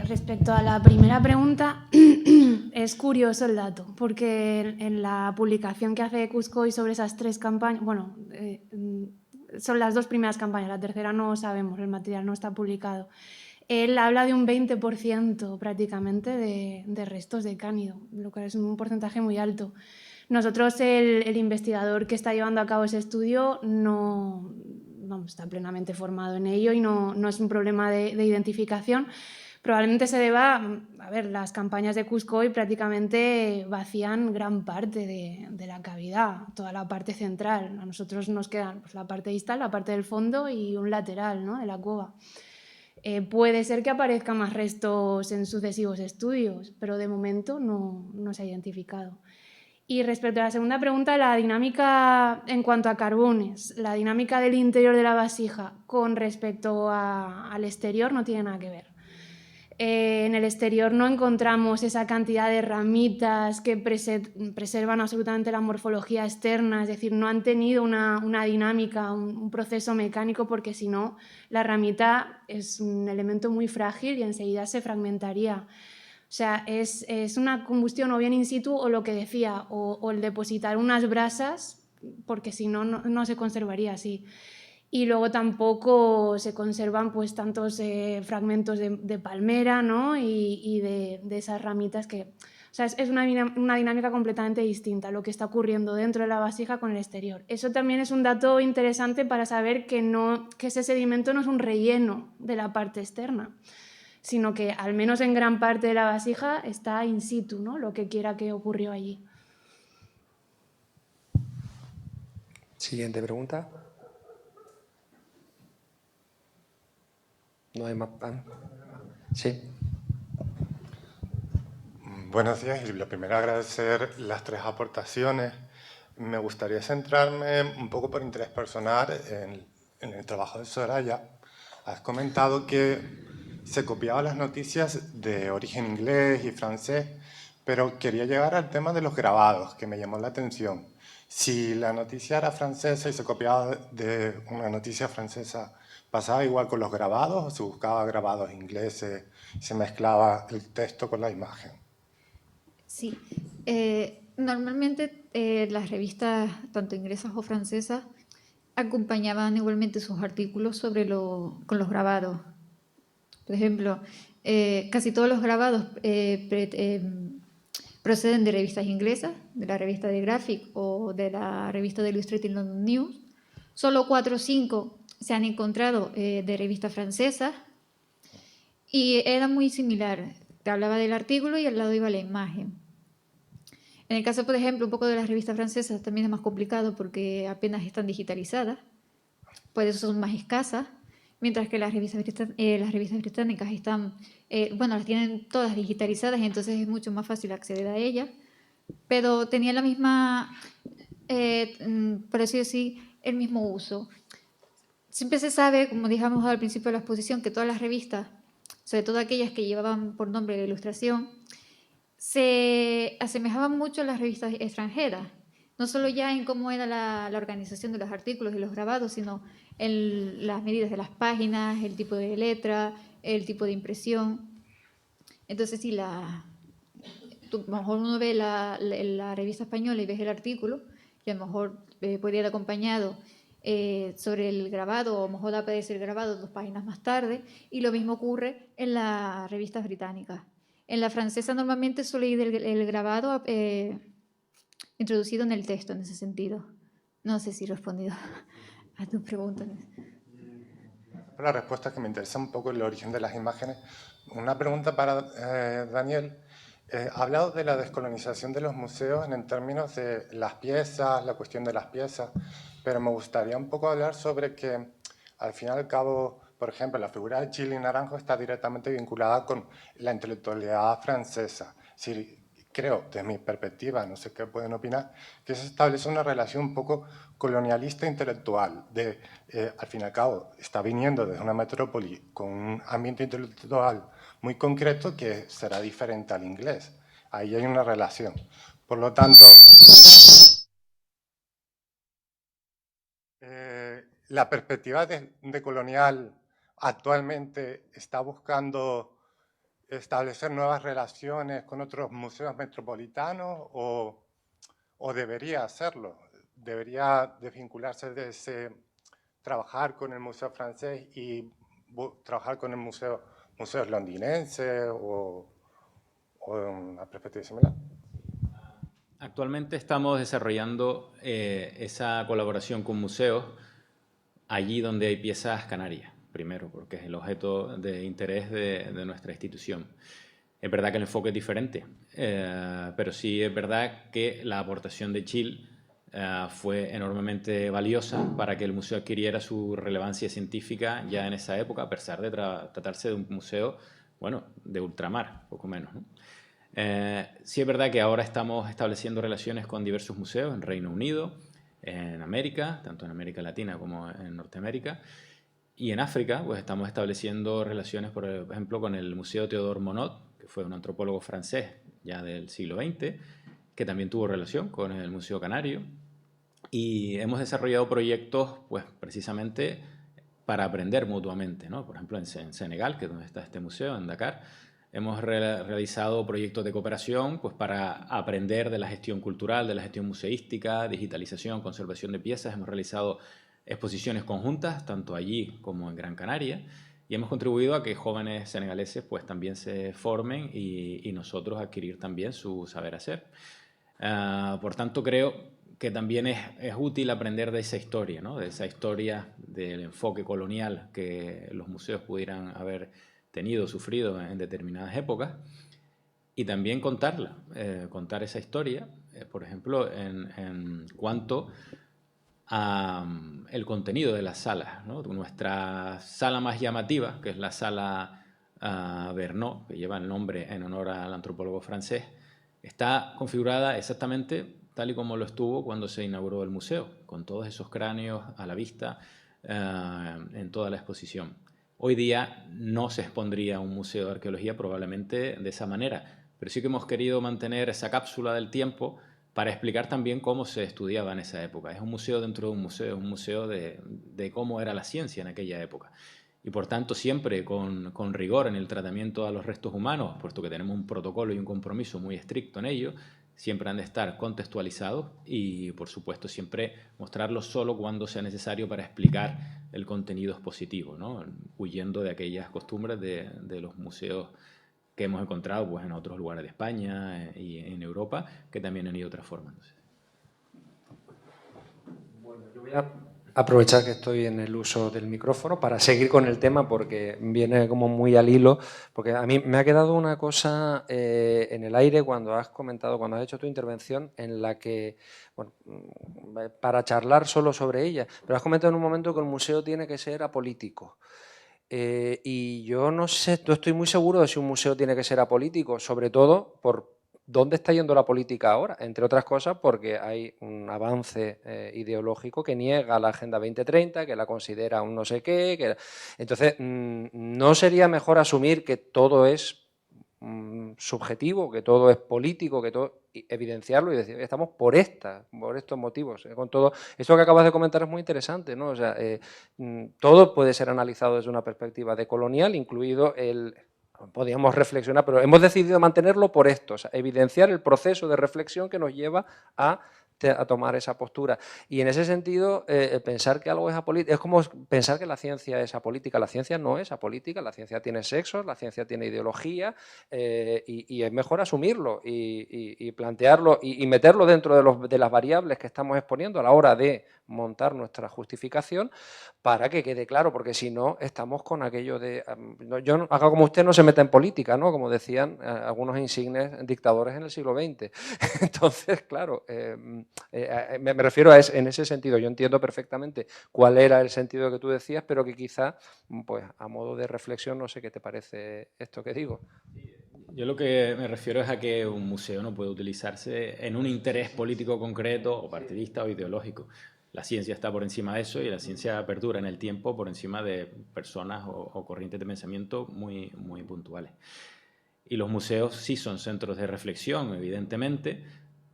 Speaker 4: Respecto a la primera pregunta, es curioso el dato, porque en la publicación que hace Cuscoy sobre esas 3 campañas, bueno, son las 2 primeras campañas, la tercera no sabemos, el material no está publicado. Él habla de un 20% prácticamente de restos de cánido, lo cual es un porcentaje muy alto. Nosotros, el investigador que está llevando a cabo ese estudio, no está plenamente formado en ello y no es un problema de identificación. Probablemente se deba, a ver, las campañas de Cuscoy prácticamente vacían gran parte de la cavidad, toda la parte central. A nosotros nos quedan pues, la parte distal, la parte del fondo y un lateral, ¿no?, de la cueva. Puede ser que aparezcan más restos en sucesivos estudios, pero de momento no se ha identificado. Y respecto a la segunda pregunta, la dinámica en cuanto a carbones, la dinámica del interior de la vasija con respecto al exterior no tiene nada que ver. En el exterior no encontramos esa cantidad de ramitas que preservan absolutamente la morfología externa, es decir, no han tenido una dinámica, un proceso mecánico, porque si no, la ramita es un elemento muy frágil y enseguida se fragmentaría. O sea, es una combustión o bien in situ o lo que decía, o el depositar unas brasas, porque si no se conservaría así. Y luego tampoco se conservan pues tantos fragmentos de palmera, ¿no? y de esas ramitas que... O sea, es una dinámica completamente distinta lo que está ocurriendo dentro de la vasija con el exterior. Eso también es un dato interesante para saber que ese sedimento no es un relleno de la parte externa, sino que al menos en gran parte de la vasija está in situ, ¿no?, lo que quiera que ocurrió allí.
Speaker 2: Siguiente pregunta. No hay más. Sí.
Speaker 13: Buenos días, y lo primero agradecer las 3 aportaciones. Me gustaría centrarme un poco por interés personal en el trabajo de Soraya. Has comentado que se copiaban las noticias de origen inglés y francés, pero quería llegar al tema de los grabados, que me llamó la atención. Si la noticia era francesa y se copiaba de una noticia francesa, ¿pasaba igual con los grabados o se buscaba grabados ingleses y se mezclaba el texto con la imagen?
Speaker 5: Sí, normalmente las revistas, tanto inglesas o francesas, acompañaban igualmente sus artículos con los grabados. Por ejemplo, casi todos los grabados proceden de revistas inglesas, de la revista The Graphic o de la revista The Illustrated London News. Solo 4 o 5 se han encontrado de revistas francesas, Y era muy similar. Te hablaba del artículo y al lado iba la imagen. En el caso, por ejemplo, un poco de las revistas francesas también es más complicado porque apenas están digitalizadas, por eso son más escasas, mientras que las revistas británicas están, bueno, las tienen todas digitalizadas y entonces es mucho más fácil acceder a ellas, pero tenía la misma, por así decir, el mismo uso. Siempre se sabe, como dijimos al principio de la exposición, que todas las revistas, sobre todo aquellas que llevaban por nombre de ilustración, se asemejaban mucho a las revistas extranjeras, no solo ya en cómo era la organización de los artículos y los grabados, sino en las medidas de las páginas, el tipo de letra, el tipo de impresión. Entonces, si a lo mejor uno ve la revista española y ves el artículo, y a lo mejor puede ir acompañado sobre el grabado, o a lo mejor aparece el grabado 2 páginas más tarde, y lo mismo ocurre en las revistas británicas. En la francesa normalmente suele ir el grabado introducido en el texto en ese sentido. No sé si he respondido a tu pregunta.
Speaker 13: Por la respuesta, que me interesa un poco el origen de las imágenes. Una pregunta para Daniel. Ha hablado de la descolonización de los museos en términos de las piezas, la cuestión de las piezas, pero me gustaría un poco hablar sobre que, al fin y al cabo, por ejemplo, la figura de Chile y Naranjo está directamente vinculada con la intelectualidad francesa. Sí, creo, desde mi perspectiva, no sé qué pueden opinar, que se establece una relación un poco colonialista intelectual. Al fin y al cabo, está viniendo desde una metrópoli con un ambiente intelectual muy concreto que será diferente al inglés. Ahí hay una relación. Por lo tanto, la perspectiva de colonial actualmente está buscando establecer nuevas relaciones con otros museos metropolitanos o debería hacerlo. Debería desvincularse de ese trabajar con el Museo Francés y trabajar con el museos londinenses o una perspectiva similar.
Speaker 6: Actualmente estamos desarrollando esa colaboración con museos allí donde hay piezas canarias, primero, porque es el objeto de interés de nuestra institución. Es verdad que el enfoque es diferente, pero sí es verdad que la aportación de Chile fue enormemente valiosa para que el museo adquiriera su relevancia científica ya en esa época, a pesar de tratarse de un museo, bueno, de ultramar, poco menos, ¿no? Sí es verdad que ahora estamos estableciendo relaciones con diversos museos en Reino Unido, en América, tanto en América Latina como en Norteamérica, y en África pues estamos estableciendo relaciones, por ejemplo, con el Museo Théodore Monod, que fue un antropólogo francés ya del siglo XX, que también tuvo relación con el Museo Canario, y hemos desarrollado proyectos pues precisamente para aprender mutuamente, ¿no? Por ejemplo, en Senegal, que es donde está este museo, en Dakar, hemos realizado proyectos de cooperación pues, para aprender de la gestión cultural, de la gestión museística, digitalización, conservación de piezas. Hemos realizado exposiciones conjuntas, tanto allí como en Gran Canaria, y hemos contribuido a que jóvenes senegaleses pues, también se formen y nosotros adquirir también su saber hacer. Por tanto, creo que también es útil aprender de esa historia, ¿no? De esa historia del enfoque colonial que los museos pudieran haber tenido, sufrido en determinadas épocas, y también contarla, contar esa historia, por ejemplo, en cuanto a el contenido de las salas, ¿no? Nuestra sala más llamativa, que es la sala Bernot, que lleva el nombre en honor al antropólogo francés, está configurada exactamente tal y como lo estuvo cuando se inauguró el museo, con todos esos cráneos a la vista en toda la exposición. Hoy día no se expondría un museo de arqueología probablemente de esa manera, pero sí que hemos querido mantener esa cápsula del tiempo para explicar también cómo se estudiaba en esa época. Es un museo dentro de un museo de cómo era la ciencia en aquella época. Y por tanto siempre con rigor en el tratamiento a los restos humanos, puesto que tenemos un protocolo y un compromiso muy estricto en ello, siempre han de estar contextualizados y, por supuesto, siempre mostrarlos solo cuando sea necesario para explicar el contenido expositivo, ¿no? Huyendo de aquellas costumbres de los museos que hemos encontrado pues, en otros lugares de España y en Europa, que también han ido transformándose.
Speaker 2: Bueno, yo voy a aprovechar que estoy en el uso del micrófono para seguir con el tema, porque viene como muy al hilo, porque a mí me ha quedado una cosa en el aire cuando has comentado, cuando has hecho tu intervención, en la que, bueno, para charlar solo sobre ella, pero has comentado en un momento que el museo tiene que ser apolítico. Y yo no sé, no estoy muy seguro de si un museo tiene que ser apolítico, sobre todo por dónde está yendo la política ahora, entre otras cosas porque hay un avance ideológico que niega la Agenda 2030, que la considera un no sé qué. Entonces, ¿no sería mejor asumir que todo es subjetivo, que todo es político, que todo, evidenciarlo y decir, estamos por estos motivos? Con todo esto que acabas de comentar es muy interesante, ¿no? O sea, todo puede ser analizado desde una perspectiva decolonial, incluido podríamos reflexionar, pero hemos decidido mantenerlo por esto, o sea, evidenciar el proceso de reflexión que nos lleva a tomar esa postura. Y en ese sentido, pensar que algo es apolítico, es como pensar que la ciencia es apolítica. La ciencia no es apolítica, la ciencia tiene sexos, la ciencia tiene ideología, y es mejor asumirlo y plantearlo y meterlo dentro de las variables que estamos exponiendo a la hora de montar nuestra justificación, para que quede claro, porque si no, estamos con aquello de yo no, haga como usted, no se meta en política, ¿no? Como decían algunos insignes dictadores en el siglo XX. Entonces, claro, me refiero en ese sentido. Yo entiendo perfectamente cuál era el sentido que tú decías, pero que quizá, pues a modo de reflexión, no sé qué te parece esto que digo.
Speaker 6: Yo lo que me refiero es a que un museo no puede utilizarse en un interés político concreto o partidista o ideológico. La ciencia está por encima de eso y la ciencia perdura en el tiempo por encima de personas o corrientes de pensamiento muy, muy puntuales. Y los museos sí son centros de reflexión, evidentemente,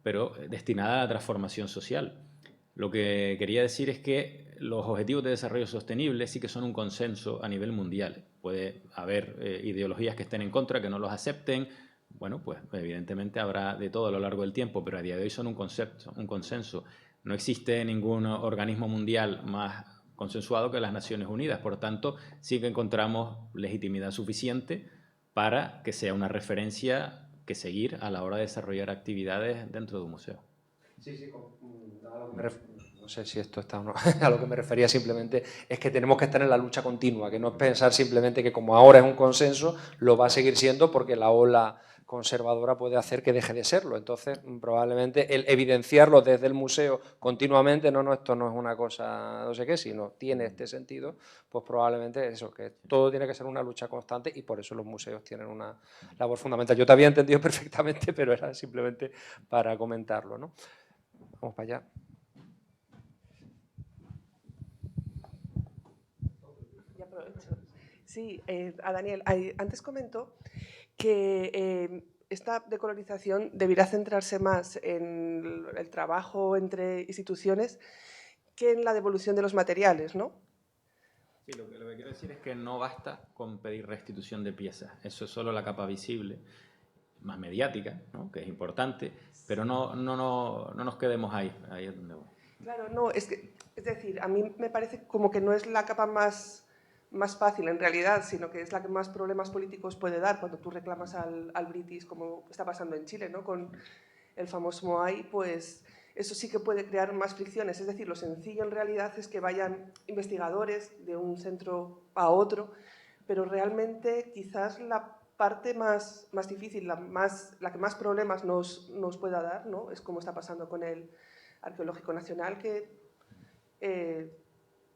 Speaker 6: pero destinada a la transformación social. Lo que quería decir es que los objetivos de desarrollo sostenible sí que son un consenso a nivel mundial. Puede haber ideologías que estén en contra, que no los acepten. Bueno, pues evidentemente habrá de todo a lo largo del tiempo, pero a día de hoy son un consenso. No existe ningún organismo mundial más consensuado que las Naciones Unidas. Por tanto, sí que encontramos legitimidad suficiente para que sea una referencia que seguir a la hora de desarrollar actividades dentro de un museo.
Speaker 2: Sí, no sé si esto está o no. A lo que me refería simplemente es que tenemos que estar en la lucha continua, que no es pensar simplemente que como ahora es un consenso, lo va a seguir siendo porque la ola conservadora puede hacer que deje de serlo. Entonces, probablemente el evidenciarlo desde el museo continuamente, no, esto no es una cosa no sé qué, sino tiene este sentido, pues probablemente eso, que todo tiene que ser una lucha constante y por eso los museos tienen una labor fundamental. Yo te había entendido perfectamente, pero era simplemente para comentarlo, ¿no? Vamos para allá.
Speaker 12: Ya aprovecho. Sí, a Daniel, antes comentó que esta decolonización debería centrarse más en el trabajo entre instituciones que en la devolución de los materiales, ¿no?
Speaker 6: Sí, lo que quiero decir es que no basta con pedir restitución de piezas. Eso es solo la capa visible, más mediática, ¿no? Que es importante, pero no nos quedemos ahí es donde voy.
Speaker 12: Claro, no, es decir, a mí me parece como que no es la capa más fácil en realidad, sino que es la que más problemas políticos puede dar cuando tú reclamas al British, como está pasando en Chile, ¿no? Con el famoso Moai, pues eso sí que puede crear más fricciones. Es decir, lo sencillo en realidad es que vayan investigadores de un centro a otro, pero realmente quizás la parte más difícil, la que más problemas nos pueda dar, ¿no? Es como está pasando con el Arqueológico Nacional, que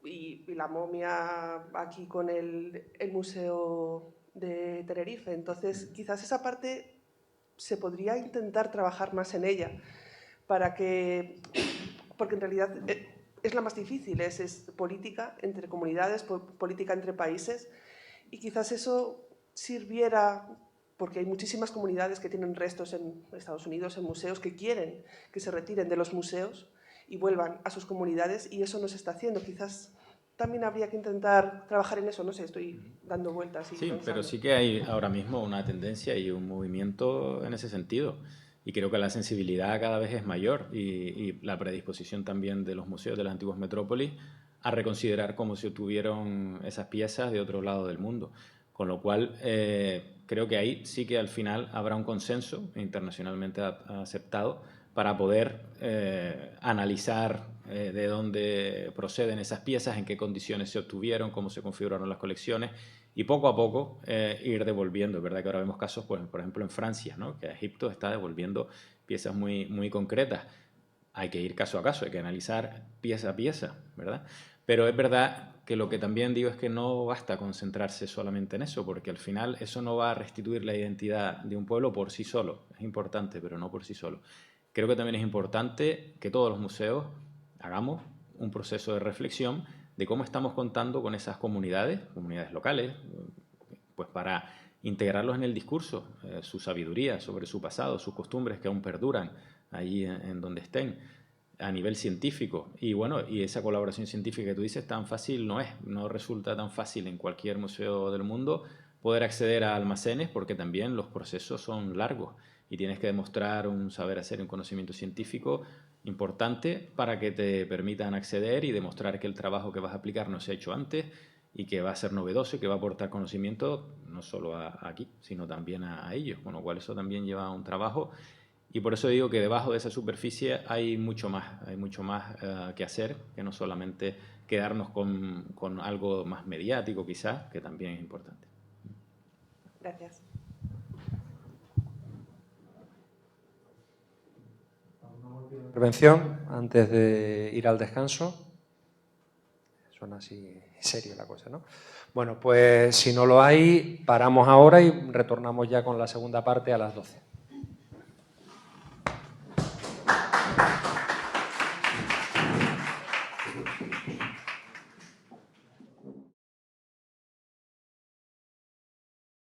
Speaker 12: y la momia aquí con el Museo de Tenerife. Entonces, quizás esa parte se podría intentar trabajar más en ella, porque en realidad es la más difícil, es política entre comunidades, política entre países, y quizás eso sirviera, porque hay muchísimas comunidades que tienen restos en Estados Unidos, en museos, que quieren que se retiren de los museos y vuelvan a sus comunidades, y eso no se está haciendo. Quizás también habría que intentar trabajar en eso, no sé, estoy dando vueltas.
Speaker 6: Sí, pensando. Pero sí que hay ahora mismo una tendencia y un movimiento en ese sentido, y creo que la sensibilidad cada vez es mayor y la predisposición también de los museos de las antiguas metrópolis a reconsiderar cómo se obtuvieron esas piezas de otro lado del mundo. Con lo cual, creo que ahí sí que al final habrá un consenso internacionalmente aceptado para poder analizar de dónde proceden esas piezas, en qué condiciones se obtuvieron, cómo se configuraron las colecciones y poco a poco ir devolviendo. Es verdad que ahora vemos casos, pues, por ejemplo, en Francia, ¿no? Que Egipto está devolviendo piezas muy concretas. Hay que ir caso a caso, hay que analizar pieza a pieza, ¿verdad? Pero es verdad que lo que también digo es que no basta concentrarse solamente en eso, porque al final eso no va a restituir la identidad de un pueblo por sí solo. Es importante, pero no por sí solo. Creo que también es importante que todos los museos hagamos un proceso de reflexión de cómo estamos contando con esas comunidades locales, pues para integrarlos en el discurso, su sabiduría sobre su pasado, sus costumbres que aún perduran allí en donde estén, a nivel científico. Y bueno, y esa colaboración científica que tú dices tan fácil no es, no resulta tan fácil en cualquier museo del mundo poder acceder a almacenes, porque también los procesos son largos y tienes que demostrar un saber hacer, un conocimiento científico importante para que te permitan acceder y demostrar que el trabajo que vas a aplicar no se ha hecho antes y que va a ser novedoso y que va a aportar conocimiento no solo aquí, sino también a ellos, con lo cual eso también lleva un trabajo. Y por eso digo que debajo de esa superficie hay mucho más que hacer, que no solamente quedarnos con algo más mediático quizás, que también es importante.
Speaker 12: Gracias.
Speaker 2: Intervención antes de ir al descanso. Suena así seria la cosa, ¿no? Bueno, pues si no lo hay, paramos ahora y retornamos ya con la segunda parte a las 12.